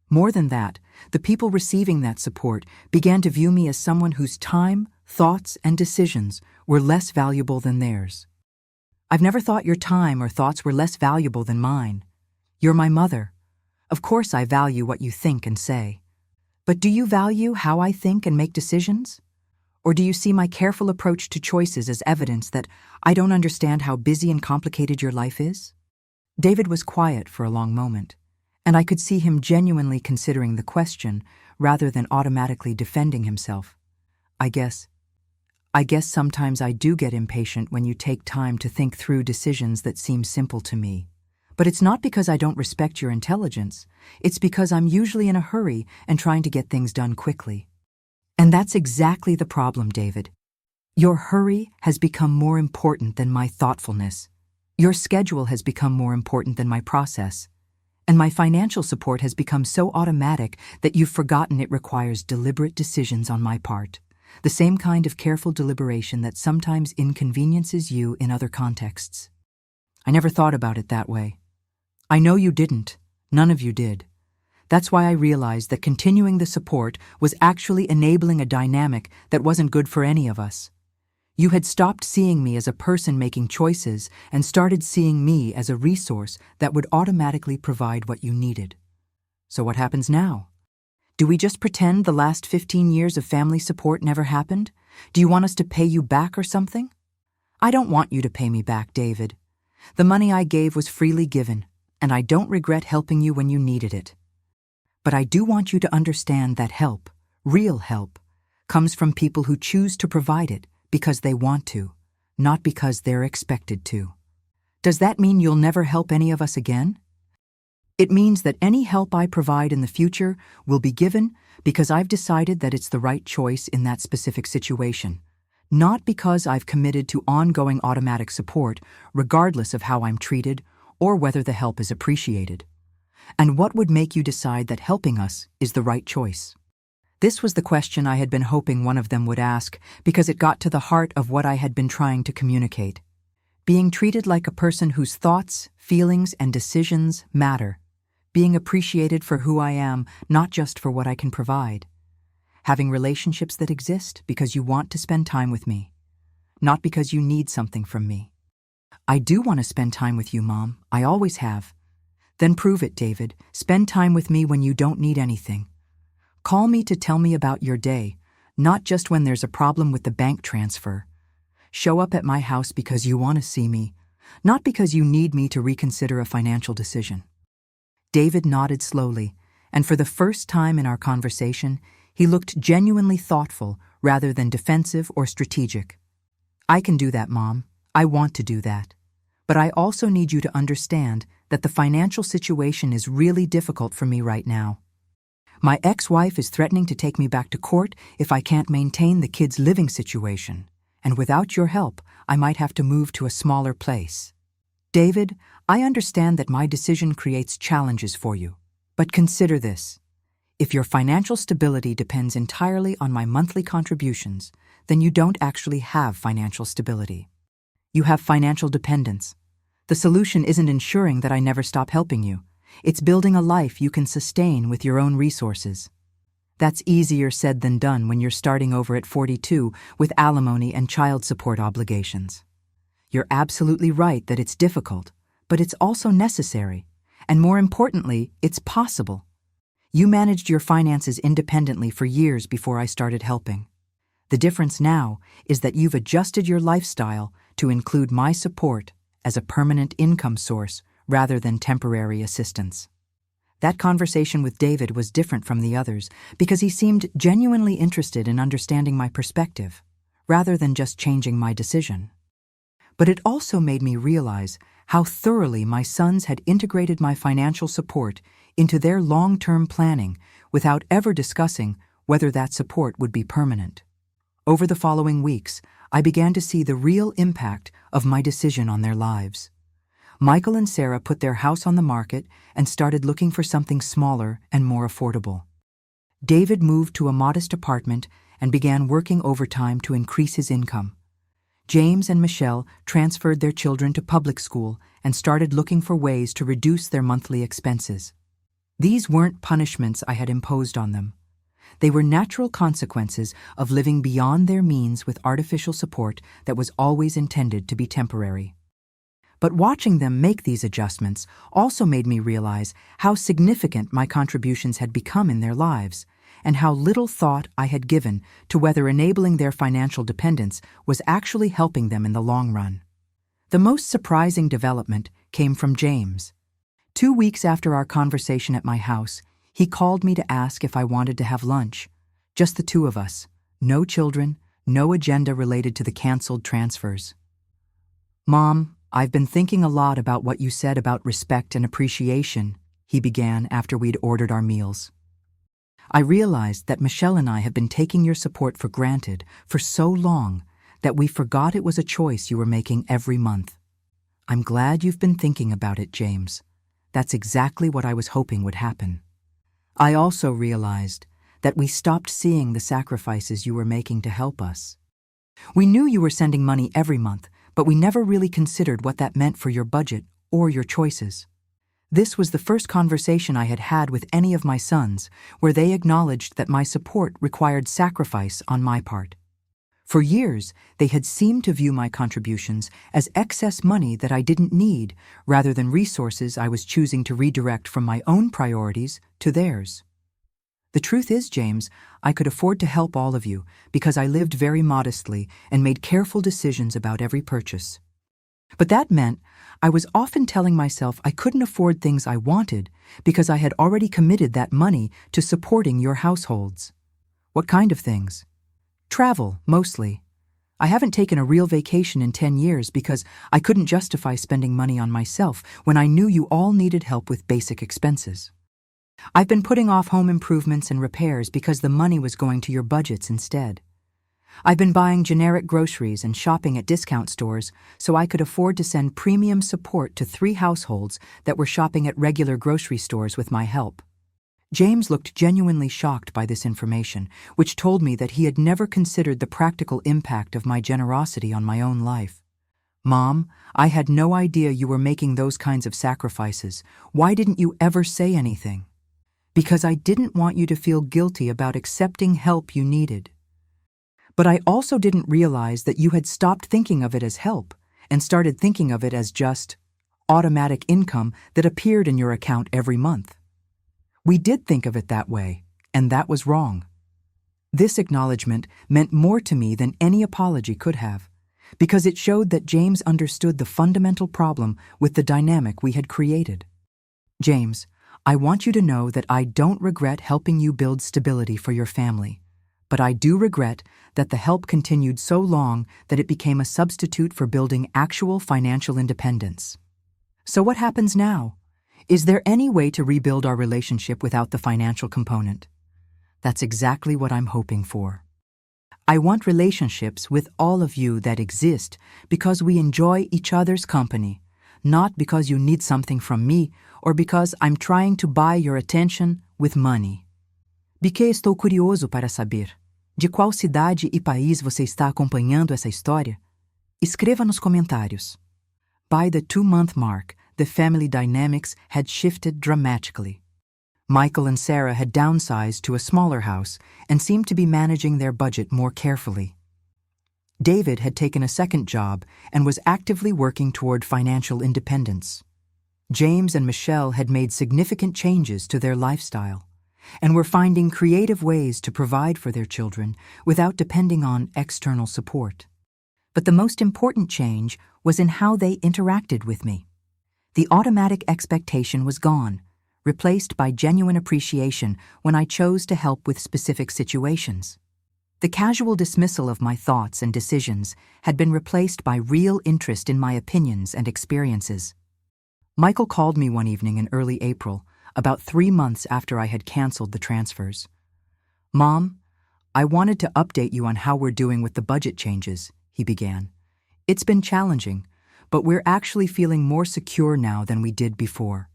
More than that, the people receiving that support began to view me as someone whose time, thoughts, and decisions were less valuable than theirs. I've never thought your time or thoughts were less valuable than mine. You're my mother. Of course I value what you think and say. But do you value how I think and make decisions? Or do you see my careful approach to choices as evidence that I don't understand how busy and complicated your life is?" David was quiet for a long moment, and I could see him genuinely considering the question rather than automatically defending himself. I guess sometimes I do get impatient when you take time to think through decisions that seem simple to me. But it's not because I don't respect your intelligence. It's because I'm usually in a hurry and trying to get things done quickly. And that's exactly the problem, David. Your hurry has become more important than my thoughtfulness. Your schedule has become more important than my process. And my financial support has become so automatic that you've forgotten it requires deliberate decisions on my part. The same kind of careful deliberation that sometimes inconveniences you in other contexts. I never thought about it that way. I know you didn't. None of you did. That's why I realized that continuing the support was actually enabling a dynamic that wasn't good for any of us. You had stopped seeing me as a person making choices and started seeing me as a resource that would automatically provide what you needed. So what happens now? Do we just pretend the last 15 years of family support never happened? Do you want us to pay you back or something? I don't want you to pay me back, David. The money I gave was freely given, and I don't regret helping you when you needed it. But I do want you to understand that help, real help, comes from people who choose to provide it because they want to, not because they're expected to. Does that mean you'll never help any of us again? It means that any help I provide in the future will be given because I've decided that it's the right choice in that specific situation, not because I've committed to ongoing automatic support regardless of how I'm treated or whether the help is appreciated. And what would make you decide that helping us is the right choice? This was the question I had been hoping one of them would ask because it got to the heart of what I had been trying to communicate. Being treated like a person whose thoughts, feelings, and decisions matter. being appreciated for who I am, not just for what I can provide. Having relationships that exist because you want to spend time with me, not because you need something from me. I do want to spend time with you, Mom. I always have. Then prove it, David. Spend time with me when you don't need anything. Call me to tell me about your day, not just when there's a problem with the bank transfer. Show up at my house because you want to see me, not because you need me to reconsider a financial decision. David nodded slowly, and for the first time in our conversation, he looked genuinely thoughtful rather than defensive or strategic. I can do that, Mom. I want to do that. But I also need you to understand that the financial situation is really difficult for me right now. My ex-wife is threatening to take me back to court if I can't maintain the kids' living situation, and without your help, I might have to move to a smaller place. David, I understand that my decision creates challenges for you, but consider this. If your financial stability depends entirely on my monthly contributions, then you don't actually have financial stability. You have financial dependence. The solution isn't ensuring that I never stop helping you. It's building a life you can sustain with your own resources. That's easier said than done when you're starting over at 42 with alimony and child support obligations. You're absolutely right that it's difficult, but it's also necessary. And more importantly, it's possible. You managed your finances independently for years before I started helping. The difference now is that you've adjusted your lifestyle to include my support as a permanent income source rather than temporary assistance. That conversation with David was different from the others because he seemed genuinely interested in understanding my perspective, rather than just changing my decision. But it also made me realize how thoroughly my sons had integrated my financial support into their long-term planning without ever discussing whether that support would be permanent. Over the following weeks, I began to see the real impact of my decision on their lives. Michael and Sarah put their house on the market and started looking for something smaller and more affordable. David moved to a modest apartment and began working overtime to increase his income. James and Michelle transferred their children to public school and started looking for ways to reduce their monthly expenses. These weren't punishments I had imposed on them. They were natural consequences of living beyond their means with artificial support that was always intended to be temporary. But watching them make these adjustments also made me realize how significant my contributions had become in their lives, and how little thought I had given to whether enabling their financial dependence was actually helping them in the long run. The most surprising development came from James. 2 weeks after our conversation at my house, he called me to ask if I wanted to have lunch. Just the two of us. No children, no agenda related to the canceled transfers. Mom, I've been thinking a lot about what you said about respect and appreciation, he began after we'd ordered our meals. I realized that Michelle and I have been taking your support for granted for so long that we forgot it was a choice you were making every month. I'm glad you've been thinking about it, James. That's exactly what I was hoping would happen. I also realized that we stopped seeing the sacrifices you were making to help us. We knew you were sending money every month, but we never really considered what that meant for your budget or your choices. This was the first conversation I had had with any of my sons where they acknowledged that my support required sacrifice on my part. For years, they had seemed to view my contributions as excess money that I didn't need, rather than resources I was choosing to redirect from my own priorities to theirs. The truth is, James, I could afford to help all of you because I lived very modestly and made careful decisions about every purchase. But that meant I was often telling myself I couldn't afford things I wanted because I had already committed that money to supporting your households. What kind of things? Travel, mostly. I haven't taken a real vacation in 10 years because I couldn't justify spending money on myself when I knew you all needed help with basic expenses. I've been putting off home improvements and repairs because the money was going to your budgets instead. I've been buying generic groceries and shopping at discount stores so I could afford to send premium support to 3 households that were shopping at regular grocery stores with my help. James looked genuinely shocked by this information, which told me that he had never considered the practical impact of my generosity on my own life. Mom, I had no idea you were making those kinds of sacrifices. Why didn't you ever say anything? Because I didn't want you to feel guilty about accepting help you needed. But I also didn't realize that you had stopped thinking of it as help and started thinking of it as just automatic income that appeared in your account every month. We did think of it that way, and that was wrong. This acknowledgement meant more to me than any apology could have, because it showed that James understood the fundamental problem with the dynamic we had created. James, I want you to know that I don't regret helping you build stability for your family, but I do regret that the help continued so long that it became a substitute for building actual financial independence. So what happens now? Is there any way to rebuild our relationship without the financial component? That's exactly what I'm hoping for. I want relationships with all of you that exist because we enjoy each other's company, not because you need something from me or because I'm trying to buy your attention with money. Porque estou curioso para saber de qual cidade e país você está acompanhando essa história? Escreva nos comentários. By the 2-month mark, the family dynamics had shifted dramatically. Michael and Sarah had downsized to a smaller house and seemed to be managing their budget more carefully. David had taken a second job and was actively working toward financial independence. James and Michelle had made significant changes to their lifestyle and were finding creative ways to provide for their children without depending on external support. But the most important change was in how they interacted with me. The automatic expectation was gone, replaced by genuine appreciation when I chose to help with specific situations. The casual dismissal of my thoughts and decisions had been replaced by real interest in my opinions and experiences. Michael called me one evening in early April, about 3 months after I had canceled the transfers. Mom, I wanted to update you on how we're doing with the budget changes, he began. It's been challenging, but we're actually feeling more secure now than we did before.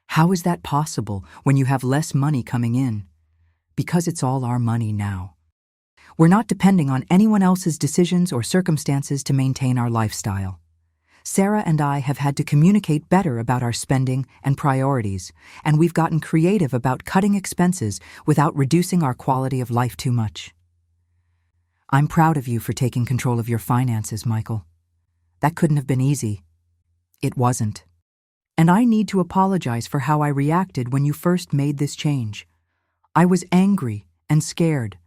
How is that possible when you have less money coming in? Because it's all our money now. We're not depending on anyone else's decisions or circumstances to maintain our lifestyle. Sarah and I have had to communicate better about our spending and priorities, and we've gotten creative about cutting expenses without reducing our quality of life too much. I'm proud of you for taking control of your finances, Michael. That couldn't have been easy. It wasn't. And I need to apologize for how I reacted when you first made this change. I was angry and scared,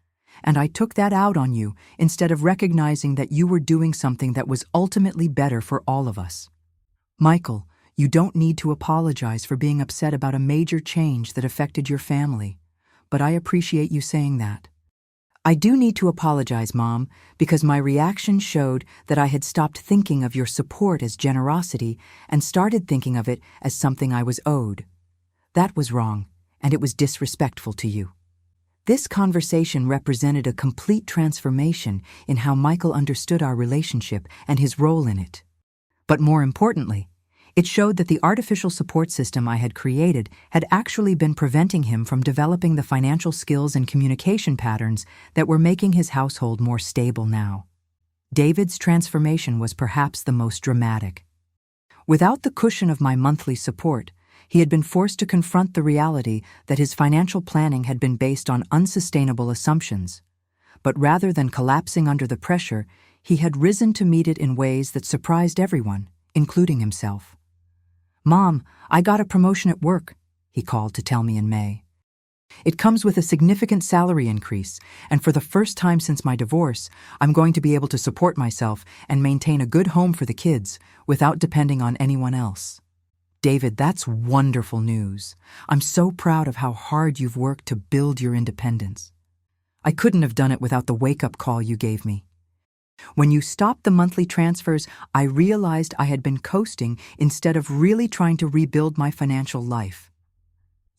and I took that out on you instead of recognizing that you were doing something that was ultimately better for all of us. Michael, you don't need to apologize for being upset about a major change that affected your family, but I appreciate you saying that. I do need to apologize, Mom, because my reaction showed that I had stopped thinking of your support as generosity and started thinking of it as something I was owed. That was wrong, and it was disrespectful to you. This conversation represented a complete transformation in how Michael understood our relationship and his role in it. But more importantly, it showed that the artificial support system I had created had actually been preventing him from developing the financial skills and communication patterns that were making his household more stable now. David's transformation was perhaps the most dramatic. Without the cushion of my monthly support, he had been forced to confront the reality that his financial planning had been based on unsustainable assumptions. But rather than collapsing under the pressure, he had risen to meet it in ways that surprised everyone, including himself. Mom, I got a promotion at work, he called to tell me in May. It comes with a significant salary increase, and for the first time since my divorce, I'm going to be able to support myself and maintain a good home for the kids without depending on anyone else. David, that's wonderful news. I'm so proud of how hard you've worked to build your independence. I couldn't have done it without the wake-up call you gave me. When you stopped the monthly transfers, I realized I had been coasting instead of really trying to rebuild my financial life.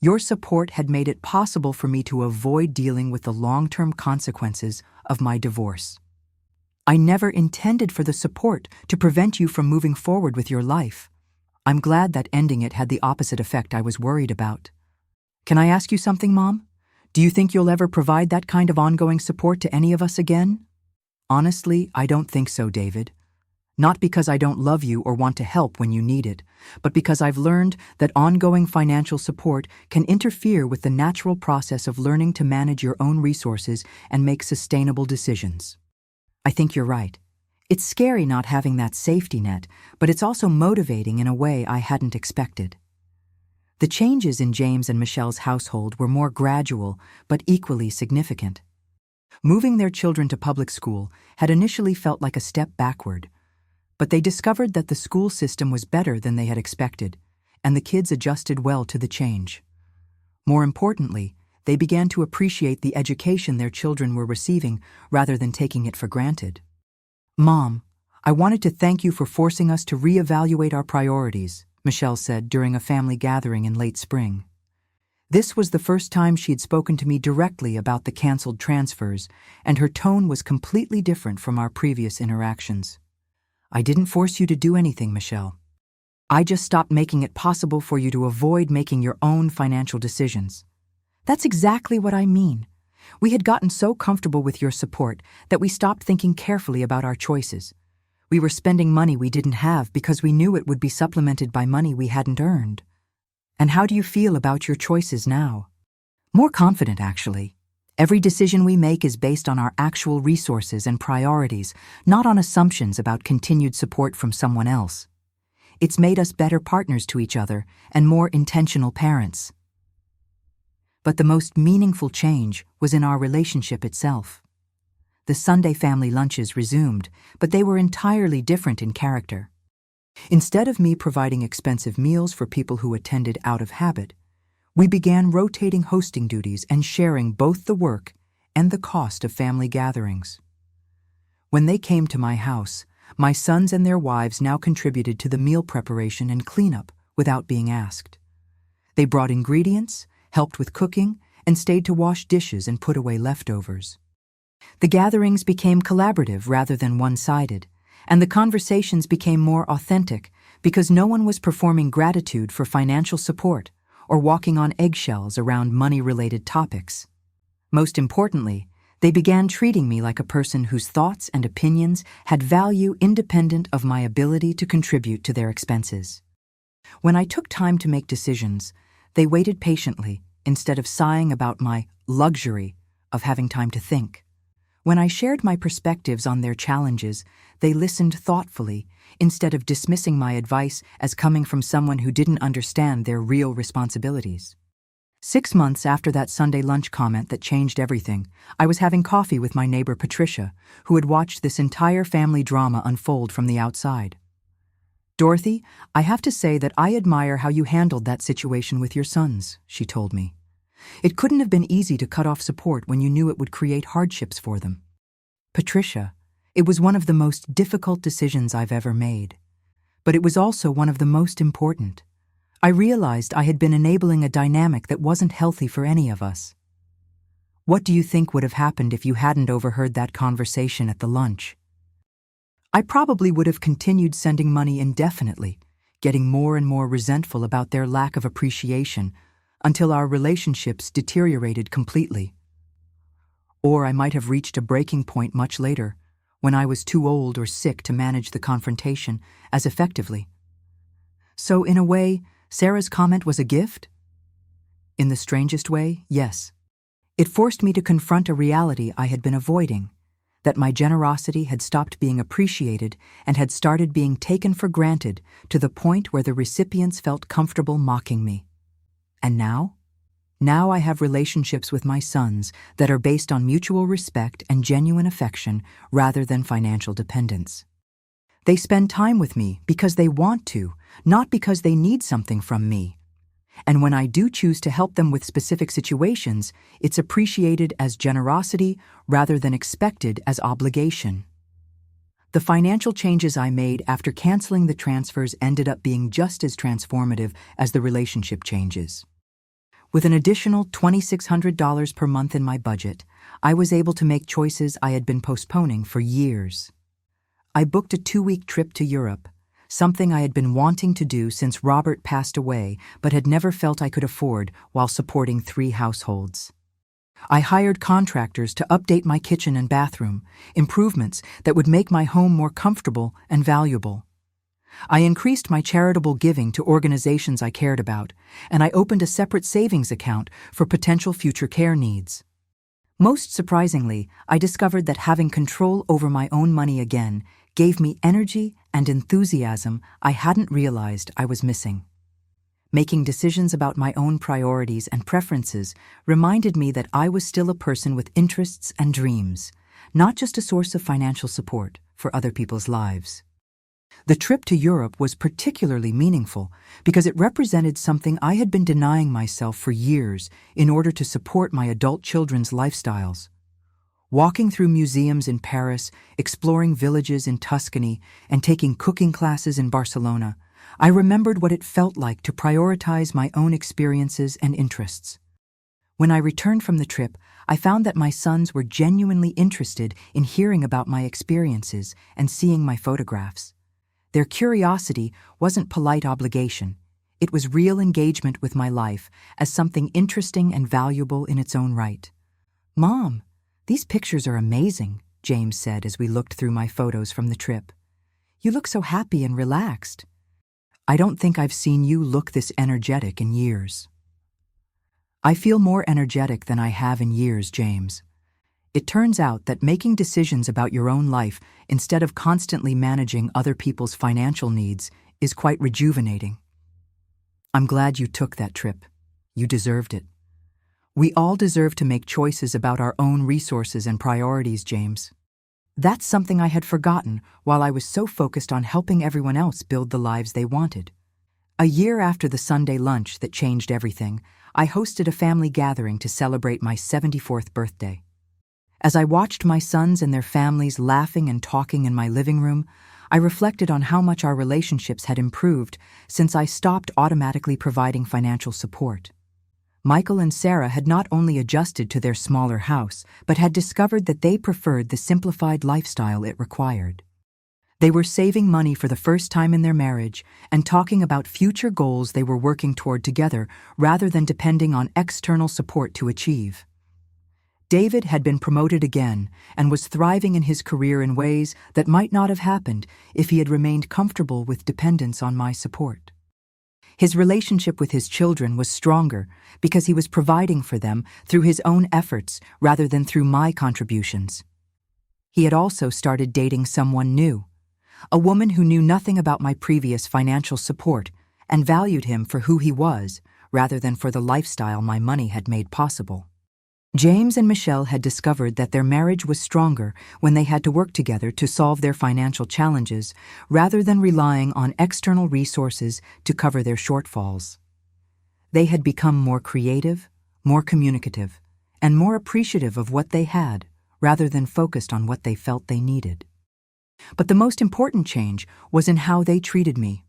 Your support had made it possible for me to avoid dealing with the long-term consequences of my divorce. I never intended for the support to prevent you from moving forward with your life. I'm glad that ending it had the opposite effect I was worried about. Can I ask you something, Mom? Do you think you'll ever provide that kind of ongoing support to any of us again? Honestly, I don't think so, David. Not because I don't love you or want to help when you need it, but because I've learned that ongoing financial support can interfere with the natural process of learning to manage your own resources and make sustainable decisions. I think you're right. It's scary not having that safety net, but it's also motivating in a way I hadn't expected. The changes in James and Michelle's household were more gradual, but equally significant. Moving their children to public school had initially felt like a step backward, but they discovered that the school system was better than they had expected, and the kids adjusted well to the change. More importantly, they began to appreciate the education their children were receiving rather than taking it for granted. "Mom, I wanted to thank you for forcing us to reevaluate our priorities," Michelle said during a family gathering in late spring. This was the first time she'd spoken to me directly about the canceled transfers, and her tone was completely different from our previous interactions. "I didn't force you to do anything, Michelle. I just stopped making it possible for you to avoid making your own financial decisions." "That's exactly what I mean. We had gotten so comfortable with your support that we stopped thinking carefully about our choices. We were spending money we didn't have because we knew it would be supplemented by money we hadn't earned." "And how do you feel about your choices now?" "More confident, actually. Every decision we make is based on our actual resources and priorities, not on assumptions about continued support from someone else. It's made us better partners to each other and more intentional parents." But the most meaningful change was in our relationship itself. The Sunday family lunches resumed, but they were entirely different in character. Instead of me providing expensive meals for people who attended out of habit, we began rotating hosting duties and sharing both the work and the cost of family gatherings. When they came to my house, my sons and their wives now contributed to the meal preparation and cleanup without being asked. They brought ingredients, helped with cooking, and stayed to wash dishes and put away leftovers. The gatherings became collaborative rather than one-sided, and the conversations became more authentic because no one was performing gratitude for financial support or walking on eggshells around money-related topics. Most importantly, they began treating me like a person whose thoughts and opinions had value independent of my ability to contribute to their expenses. When I took time to make decisions, they waited patiently instead of sighing about my luxury of having time to think. When I shared my perspectives on their challenges, they listened thoughtfully instead of dismissing my advice as coming from someone who didn't understand their real responsibilities. 6 months after that Sunday lunch comment that changed everything, I was having coffee with my neighbor Patricia, who had watched this entire family drama unfold from the outside. "Dorothy, I have to say that I admire how you handled that situation with your sons," she told me. "It couldn't have been easy to cut off support when you knew it would create hardships for them." "Patricia, it was one of the most difficult decisions I've ever made. But it was also one of the most important. I realized I had been enabling a dynamic that wasn't healthy for any of us." "What do you think would have happened if you hadn't overheard that conversation at the lunch?" "I probably would have continued sending money indefinitely, getting more and more resentful about their lack of appreciation until our relationships deteriorated completely. Or I might have reached a breaking point much later, when I was too old or sick to manage the confrontation as effectively. So in a way, Sarah's comment was a gift? In the strangest way, yes. It forced me to confront a reality I had been avoiding, that my generosity had stopped being appreciated and had started being taken for granted to the point where the recipients felt comfortable mocking me. And now? Now I have relationships with my sons that are based on mutual respect and genuine affection rather than financial dependence. They spend time with me because they want to, not because they need something from me. And when I do choose to help them with specific situations, it's appreciated as generosity rather than expected as obligation. The financial changes I made after canceling the transfers ended up being just as transformative as the relationship changes. With an additional $2,600 per month in my budget, I was able to make choices I had been postponing for years. I booked a 2-week trip to Europe, something I had been wanting to do since Robert passed away but had never felt I could afford while supporting 3 households. I hired contractors to update my kitchen and bathroom, improvements that would make my home more comfortable and valuable. I increased my charitable giving to organizations I cared about, and I opened a separate savings account for potential future care needs. Most surprisingly, I discovered that having control over my own money again gave me energy and enthusiasm I hadn't realized I was missing. Making decisions about my own priorities and preferences reminded me that I was still a person with interests and dreams, not just a source of financial support for other people's lives. The trip to Europe was particularly meaningful because it represented something I had been denying myself for years in order to support my adult children's lifestyles. Walking through museums in Paris, exploring villages in Tuscany, and taking cooking classes in Barcelona, I remembered what it felt like to prioritize my own experiences and interests. When I returned from the trip, I found that my sons were genuinely interested in hearing about my experiences and seeing my photographs. Their curiosity wasn't polite obligation. It was real engagement with my life as something interesting and valuable in its own right. "Mom, these pictures are amazing," James said as we looked through my photos from the trip. "You look so happy and relaxed." "I don't think I've seen you look this energetic in years." "I feel more energetic than I have in years, James. It turns out that making decisions about your own life instead of constantly managing other people's financial needs is quite rejuvenating." "I'm glad you took that trip. You deserved it." "We all deserve to make choices about our own resources and priorities, James." That's something I had forgotten while I was so focused on helping everyone else build the lives they wanted. A year after the Sunday lunch that changed everything, I hosted a family gathering to celebrate my 74th birthday. As I watched my sons and their families laughing and talking in my living room, I reflected on how much our relationships had improved since I stopped automatically providing financial support. Michael and Sarah had not only adjusted to their smaller house, but had discovered that they preferred the simplified lifestyle it required. They were saving money for the first time in their marriage and talking about future goals they were working toward together rather than depending on external support to achieve. David had been promoted again and was thriving in his career in ways that might not have happened if he had remained comfortable with dependence on my support. His relationship with his children was stronger because he was providing for them through his own efforts rather than through my contributions. He had also started dating someone new, a woman who knew nothing about my previous financial support and valued him for who he was rather than for the lifestyle my money had made possible. James and Michelle had discovered that their marriage was stronger when they had to work together to solve their financial challenges rather than relying on external resources to cover their shortfalls. They had become more creative, more communicative, and more appreciative of what they had rather than focused on what they felt they needed. But the most important change was in how they treated me.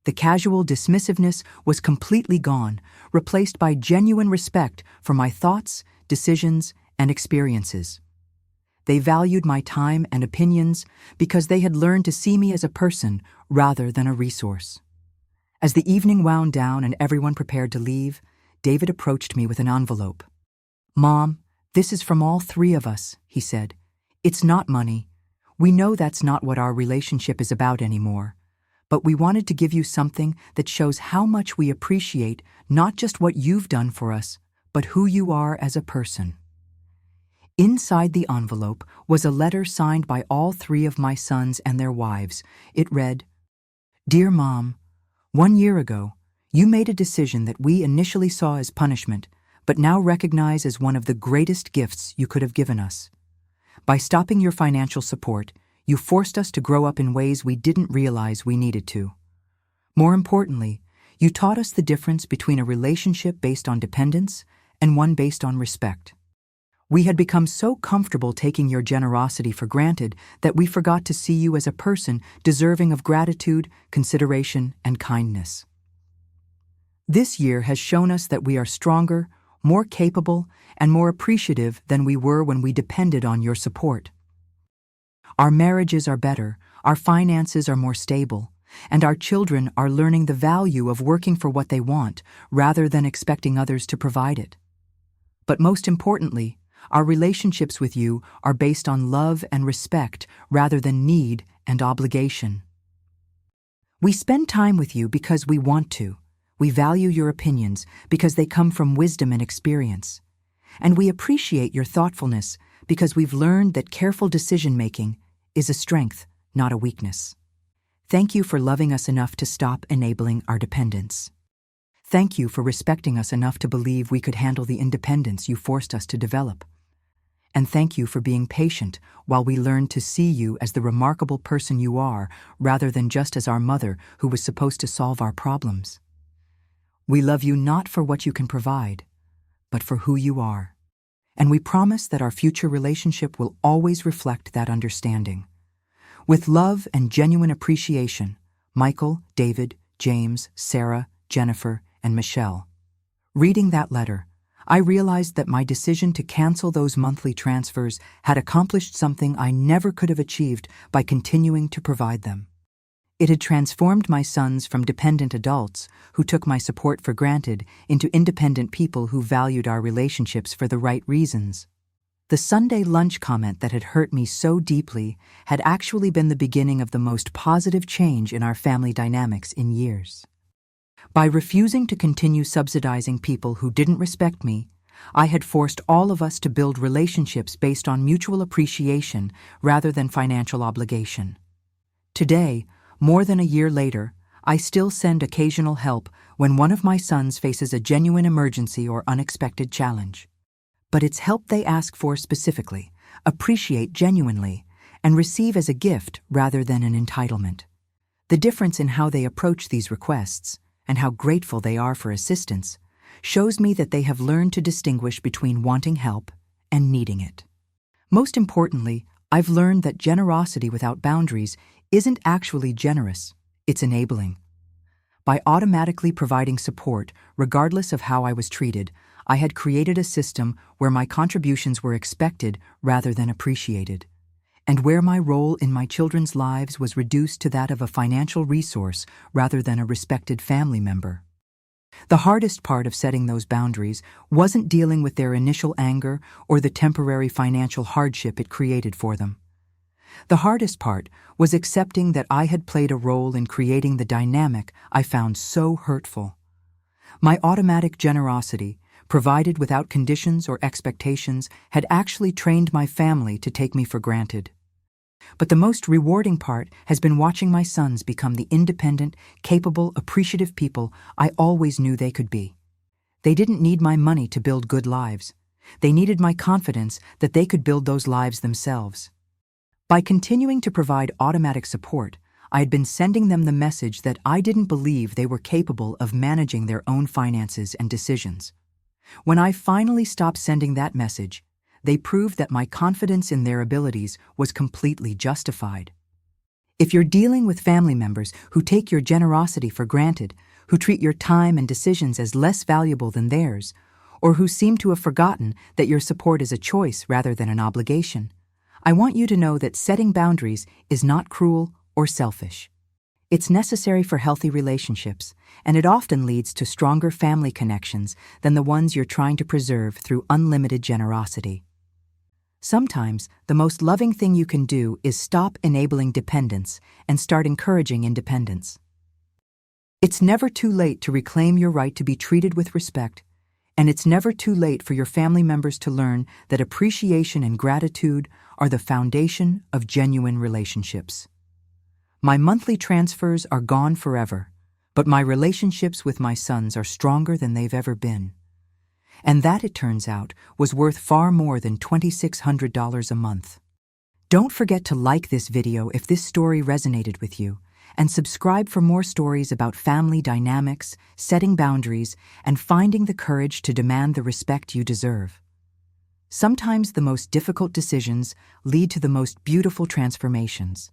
The casual dismissiveness was completely gone, replaced by genuine respect for my thoughts, decisions, and experiences. They valued my time and opinions because they had learned to see me as a person rather than a resource. As the evening wound down and everyone prepared to leave, David approached me with an envelope. "Mom, this is from all three of us," he said. "It's not money. We know that's not what our relationship is about anymore. But we wanted to give you something that shows how much we appreciate not just what you've done for us, but who you are as a person." Inside the envelope was a letter signed by all three of my sons and their wives. It read, "Dear Mom, 1 year ago, you made a decision that we initially saw as punishment, but now recognize as one of the greatest gifts you could have given us. By stopping your financial support, you forced us to grow up in ways we didn't realize we needed to. More importantly, you taught us the difference between a relationship based on dependence and one based on respect. We had become so comfortable taking your generosity for granted that we forgot to see you as a person deserving of gratitude, consideration, and kindness. This year has shown us that we are stronger, more capable, and more appreciative than we were when we depended on your support. Our marriages are better, our finances are more stable, and our children are learning the value of working for what they want rather than expecting others to provide it. But most importantly, our relationships with you are based on love and respect rather than need and obligation. We spend time with you because we want to. We value your opinions because they come from wisdom and experience. And we appreciate your thoughtfulness because we've learned that careful decision-making is a strength, not a weakness. Thank you for loving us enough to stop enabling our dependence. Thank you for respecting us enough to believe we could handle the independence you forced us to develop. And thank you for being patient while we learned to see you as the remarkable person you are rather than just as our mother who was supposed to solve our problems. We love you not for what you can provide, but for who you are. And we promise that our future relationship will always reflect that understanding. With love and genuine appreciation, Michael, David, James, Sarah, Jennifer, and Michelle. Reading that letter, I realized that my decision to cancel those monthly transfers had accomplished something I never could have achieved by continuing to provide them. It had transformed my sons from dependent adults who took my support for granted into independent people who valued our relationships for the right reasons. The Sunday lunch comment that had hurt me so deeply had actually been the beginning of the most positive change in our family dynamics in years. By refusing to continue subsidizing people who didn't respect me, I had forced all of us to build relationships based on mutual appreciation rather than financial obligation. Today, more than a year later, I still send occasional help when one of my sons faces a genuine emergency or unexpected challenge. But it's help they ask for specifically, appreciate genuinely, and receive as a gift rather than an entitlement. The difference in how they approach these requests, and how grateful they are for assistance, shows me that they have learned to distinguish between wanting help and needing it. Most importantly, I've learned that generosity without boundaries isn't actually generous, it's enabling. By automatically providing support, regardless of how I was treated, I had created a system where my contributions were expected rather than appreciated, and where my role in my children's lives was reduced to that of a financial resource rather than a respected family member. The hardest part of setting those boundaries wasn't dealing with their initial anger or the temporary financial hardship it created for them. The hardest part was accepting that I had played a role in creating the dynamic I found so hurtful. My automatic generosity, provided without conditions or expectations, had actually trained my family to take me for granted. But the most rewarding part has been watching my sons become the independent, capable, appreciative people I always knew they could be. They didn't need my money to build good lives. They needed my confidence that they could build those lives themselves. By continuing to provide automatic support, I had been sending them the message that I didn't believe they were capable of managing their own finances and decisions. When I finally stopped sending that message, they proved that my confidence in their abilities was completely justified. If you're dealing with family members who take your generosity for granted, who treat your time and decisions as less valuable than theirs, or who seem to have forgotten that your support is a choice rather than an obligation, I want you to know that setting boundaries is not cruel or selfish. It's necessary for healthy relationships, and it often leads to stronger family connections than the ones you're trying to preserve through unlimited generosity. Sometimes, the most loving thing you can do is stop enabling dependence and start encouraging independence. It's never too late to reclaim your right to be treated with respect, and it's never too late for your family members to learn that appreciation and gratitude are the foundation of genuine relationships. My monthly transfers are gone forever, but my relationships with my sons are stronger than they've ever been. And that, it turns out, was worth far more than $2,600 a month. Don't forget to like this video if this story resonated with you, and subscribe for more stories about family dynamics, setting boundaries, and finding the courage to demand the respect you deserve. Sometimes the most difficult decisions lead to the most beautiful transformations.